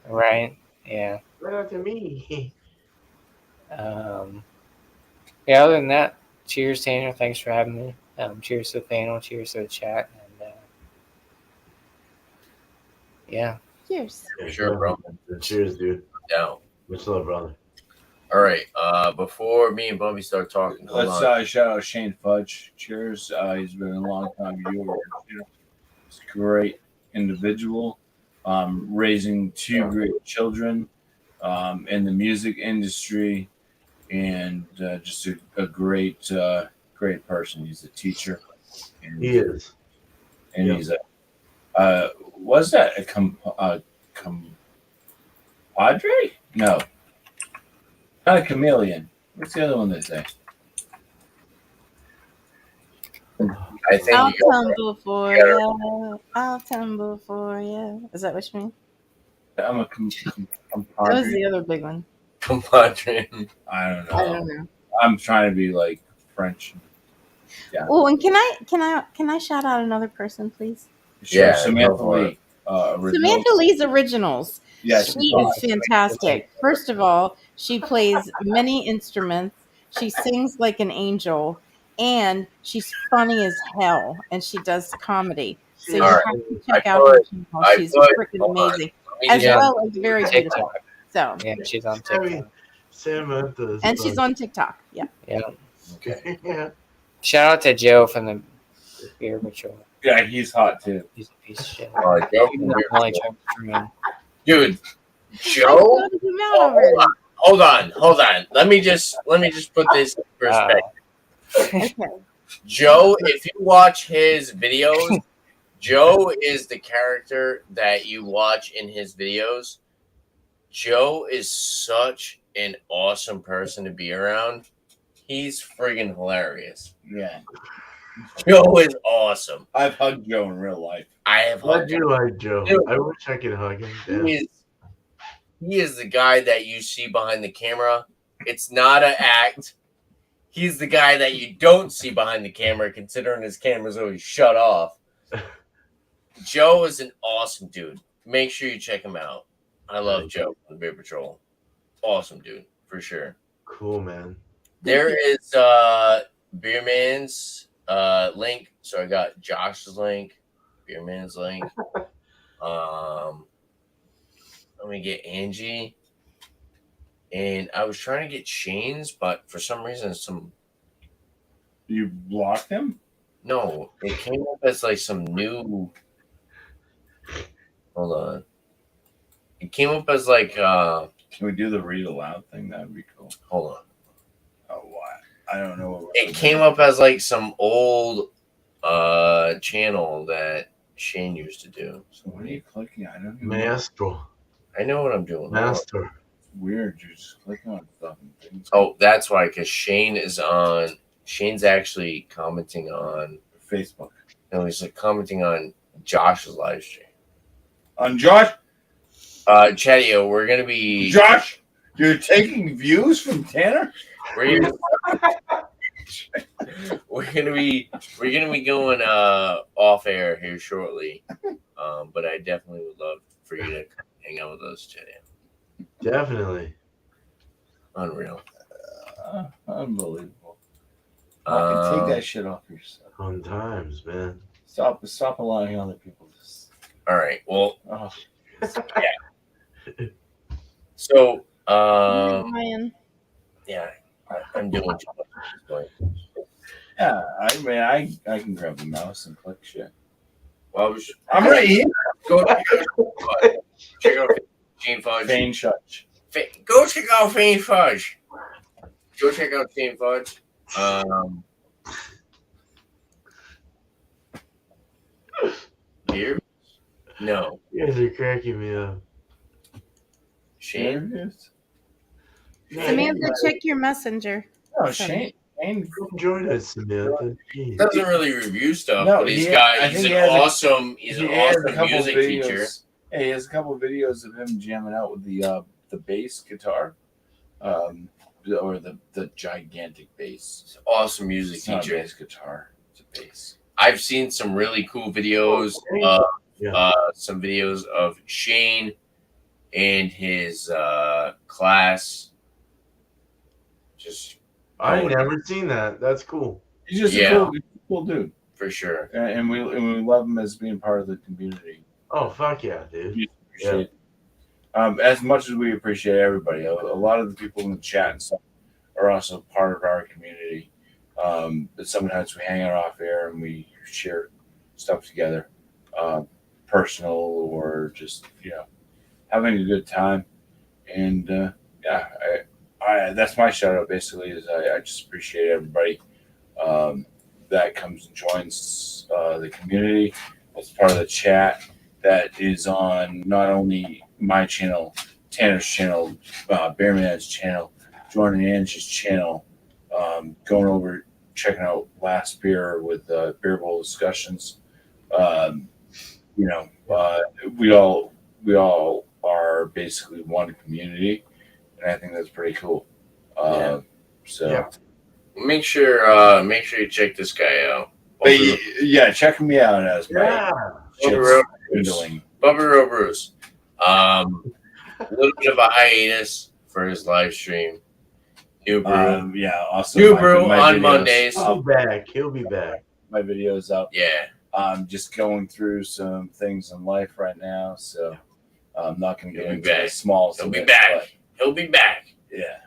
right, yeah. Right out to me. Yeah, other than that, cheers, Tanner. Thanks for having me. Cheers to the panel. Cheers to the chat. And yeah. Cheers. Sure, bro. Cheers, dude. Down. Much love, brother. All right. Before me and Bumpy start talking, hold Let's on. shout out Shane Fudge. Cheers. He's been a long time viewer. He's a great individual, raising two great children in the music industry, and just a great person. He's a teacher. And, He is. And Yep. he's a was that a compadre? No, not a chameleon. What's the other one they say? I think I'll you got tumble for you. I'll tumble for you. Is that what you mean? I'm a That was compadre. the other big one. compadre. I don't know. I don't know. I'm trying to be like French. Yeah. Oh, and can I shout out another person, please? Sure. Yeah, Samantha go for Lee. Original. Samantha Lee's Originals. Yes. She is fantastic. First of all, she plays many instruments. She sings like an angel, and she's funny as hell, and she does comedy. So you All right. have to check I out put- her channel. I She's put- freaking hold on. amazing, Let me as just- well as very TikTok. beautiful. So, Yeah, she's on Sammy- TikTok. Samantha's and she's on TikTok. Yeah. Yeah. Okay. yeah. Shout out to Joe from the Beer Patrol. Yeah, he's hot too. He's a piece of shit. All right, Joe Even from though Beer I'm only Patrol. joking around. Dude, I Joe. voted him out already. Hold on. Let me just put this in perspective. Okay. Joe, if you watch his videos, Joe is the character that you watch in his videos. Joe is such an awesome person to be around. He's friggin' hilarious. Yeah, Joe is awesome. I've hugged Joe in real life. I have What hugged do you like, Joe? Dude. I wish I could hug him. Damn. He is the guy that you see behind the camera. It's not an act. He's the guy that you don't see behind the camera, considering his camera's always shut off. Joe is an awesome dude. Make sure you check him out. I love Joe from the Beer Patrol. Awesome dude, for sure. Cool, man. There is Beerman's link. So I got Josh's link, Beerman's link. Let me get Angie. And I was trying to get Shane's, but for some reason, You blocked him? no, it came up as like some new. Hold on. It came up as like Can we do the read aloud thing? That would be cool. hold on. Oh, what? I don't know. What It came up as like some old channel that Shane used to do. So what are you clicking? I don't even know. Maestro. I know what I'm doing. Master. It's weird. You're just clicking on stuff and things. Oh, that's why, because Shane's actually commenting on, Facebook. no, he's like commenting on Josh's live stream. On Josh? Chatio, we're gonna be Josh, you're taking views from Tanner? we're gonna be going off air here shortly. But I definitely would love for you to hang out with us, Chatio. Definitely. Unreal. Unbelievable. Um, Take that shit off yourself. Fun times, man. Stop allowing other people to. All right. Well, Oh, so Ryan. yeah, I'm doing too much at this point. yeah, I mean, I can grab the mouse and click shit. Well, I'm right here. Go check out Shane Fudge. Fane Shutch. Go check out Shane Fudge. Go check out Shane Fudge. Here? No. You guys are cracking me up. Shane? There it is. Samantha, check your messenger. Oh, Shane. Shane. Come join us, Samantha. Jeez. Doesn't really review stuff, No, but I he's think an he has awesome couple music videos. teacher. Hey, he has a couple of videos of him jamming out with the bass guitar, or the gigantic bass. He's an awesome music It's not a teacher. bass guitar. It's a bass. I've seen some really cool videos. Some videos of Shane and his class. Just I never seen that. That's cool. He's just Yeah. a cool dude, for sure. and we love him as being part of the community. Oh, fuck yeah, dude. We appreciate it. As much as we appreciate everybody, a lot of the people in the chat and stuff are also part of our community. But sometimes we hang out off air and we share stuff together, personal or just having a good time. And I that's my shout out basically. Is I just appreciate everybody that comes and joins the community as part of the chat. That is on not only my channel, Tanner's channel, Bearman's channel, joining Angie's channel, going over, checking out Last Beer with Beer Bowl discussions. We all are basically one community, and I think that's pretty cool. Make sure you check this guy out. check me out as Yeah. Bubba Row Bruce. A little bit of a hiatus for his live stream. New brew. Yeah. Also, New brew on videos, Mondays. He'll be back. He'll be back. My videos up. Yeah. I'm just going through some things in life right now, so I'm not going to get He'll be into back. the small. He'll be back. He'll be back. Yeah.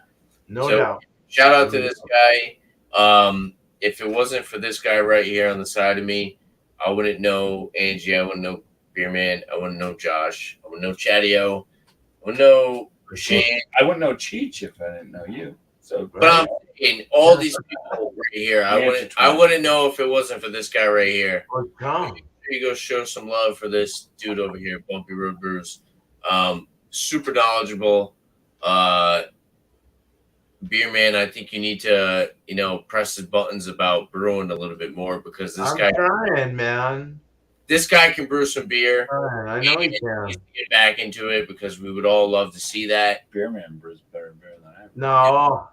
No So, doubt. Shout out to this guy. If it wasn't for this guy right here on the side of me, I wouldn't know Angie. I wouldn't know Beerman. I wouldn't know Josh. I wouldn't know Chatio. I wouldn't know Shane. I wouldn't know Cheech if I didn't know you. So, But I'm saying all these people right here, I wouldn't know if it wasn't for this guy right here. Oh, Tom. Here you go, show some love for this dude over here, Bumpy Road Brews. Super knowledgeable. Beer man, I think you need to, press his buttons about brewing a little bit more because I'm trying, man. This guy can brew some beer. I know he He can. needs to get back into it because we would all love to see that. Beerman brews better beer than I. No.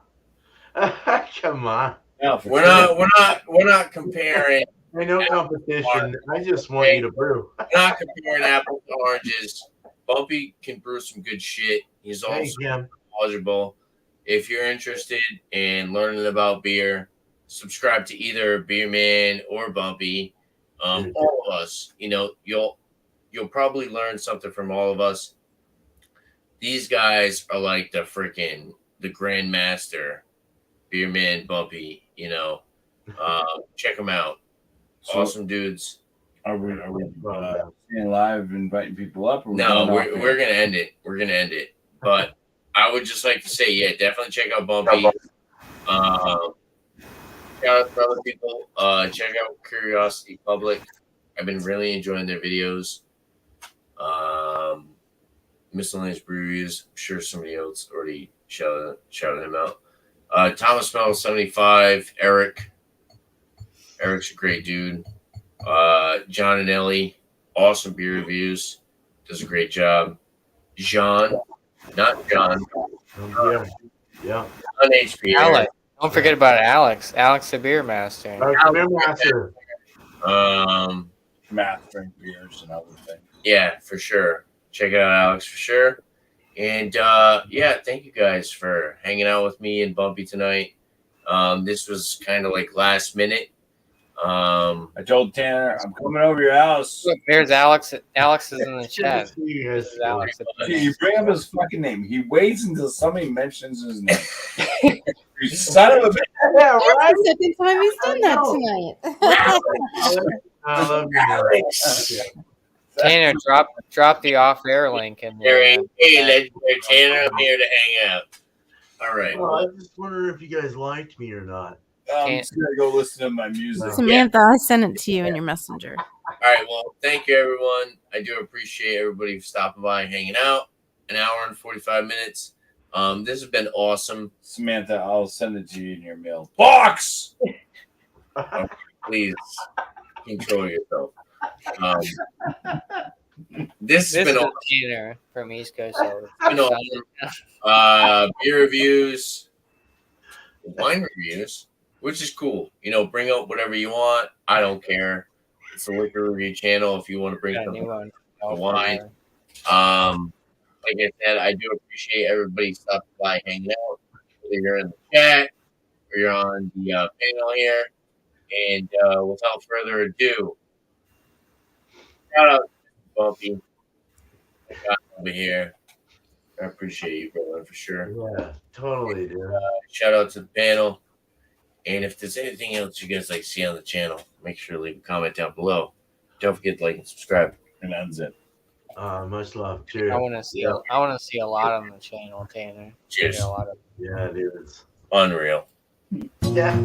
Come on. No, We're not comparing. I know competition. I just want you to brew. We're not comparing apples to oranges. Bumpy can brew some good shit. He's also Hey, Jim. knowledgeable. If you're interested in learning about beer, subscribe to either Beerman or Bumpy. All of us, you'll probably learn something from all of us. These guys are like the grandmaster, Beerman, Bumpy. Check them out. Awesome dudes. Are we staying live, inviting people up? Or No, we're gonna end it. We're gonna end it. But I would just like to say, yeah, definitely check out Bumpy. Shout out to other people. Check out Curiosity Public. I've been really enjoying their videos. Miscellaneous Breweries. I'm sure somebody else already shouted him out. Thomas Mel 75. Eric. Eric's a great dude. John and Ellie. Awesome beer reviews. Does a great job. John. Not John. Yeah. On HP. Alex. Don't forget about Alex. Alex, the beer master. Beer master. Mastering beers and other things. Yeah, for sure. Check out Alex for sure. And thank you guys for hanging out with me and Bumpy tonight. This was kind of like last minute. I told Tanner I'm coming over your house. Look, there's Alex. Alex is in the chat. Yes. Alex. You bring up his fucking name. He waits until somebody mentions his name. You son of a bitch. Yeah, right. That's the second time he's done that tonight. I love you. Tanner, drop the off-air link in Hey, there. Tanner, I'm here to hang out. All right. Well, I was just wondering if you guys liked me or not. I'm just gonna go listen to my music. Samantha, I sent it to you in your messenger. All right. Well, thank you, everyone. I do appreciate everybody stopping by and hanging out. An hour and 45 minutes. This has been awesome. Samantha, I'll send it to you in your mail box. Please control yourself. This has This been is awesome. Tanner from East Coast. So Been awesome. Beer reviews, wine reviews, which is cool. Bring up whatever you want. I don't care. It's a liquor review channel. If you want to bring got a something new one. wine. Like I said, I do appreciate everybody stopping by, hanging out. Whether you're in the chat or you're on the panel here. And without further ado, shout out to Bumpy. I got over here. I appreciate you, brother, for sure. Yeah, totally, dude. Shout out to the panel. And if there's anything else you guys like to see on the channel, make sure to leave a comment down below. Don't forget to like and subscribe. And that's it. Much love. Cheers. I want to see. I want to see a lot on the channel, Tanner. Cheers. A lot of. Yeah, dude. Unreal. Yeah.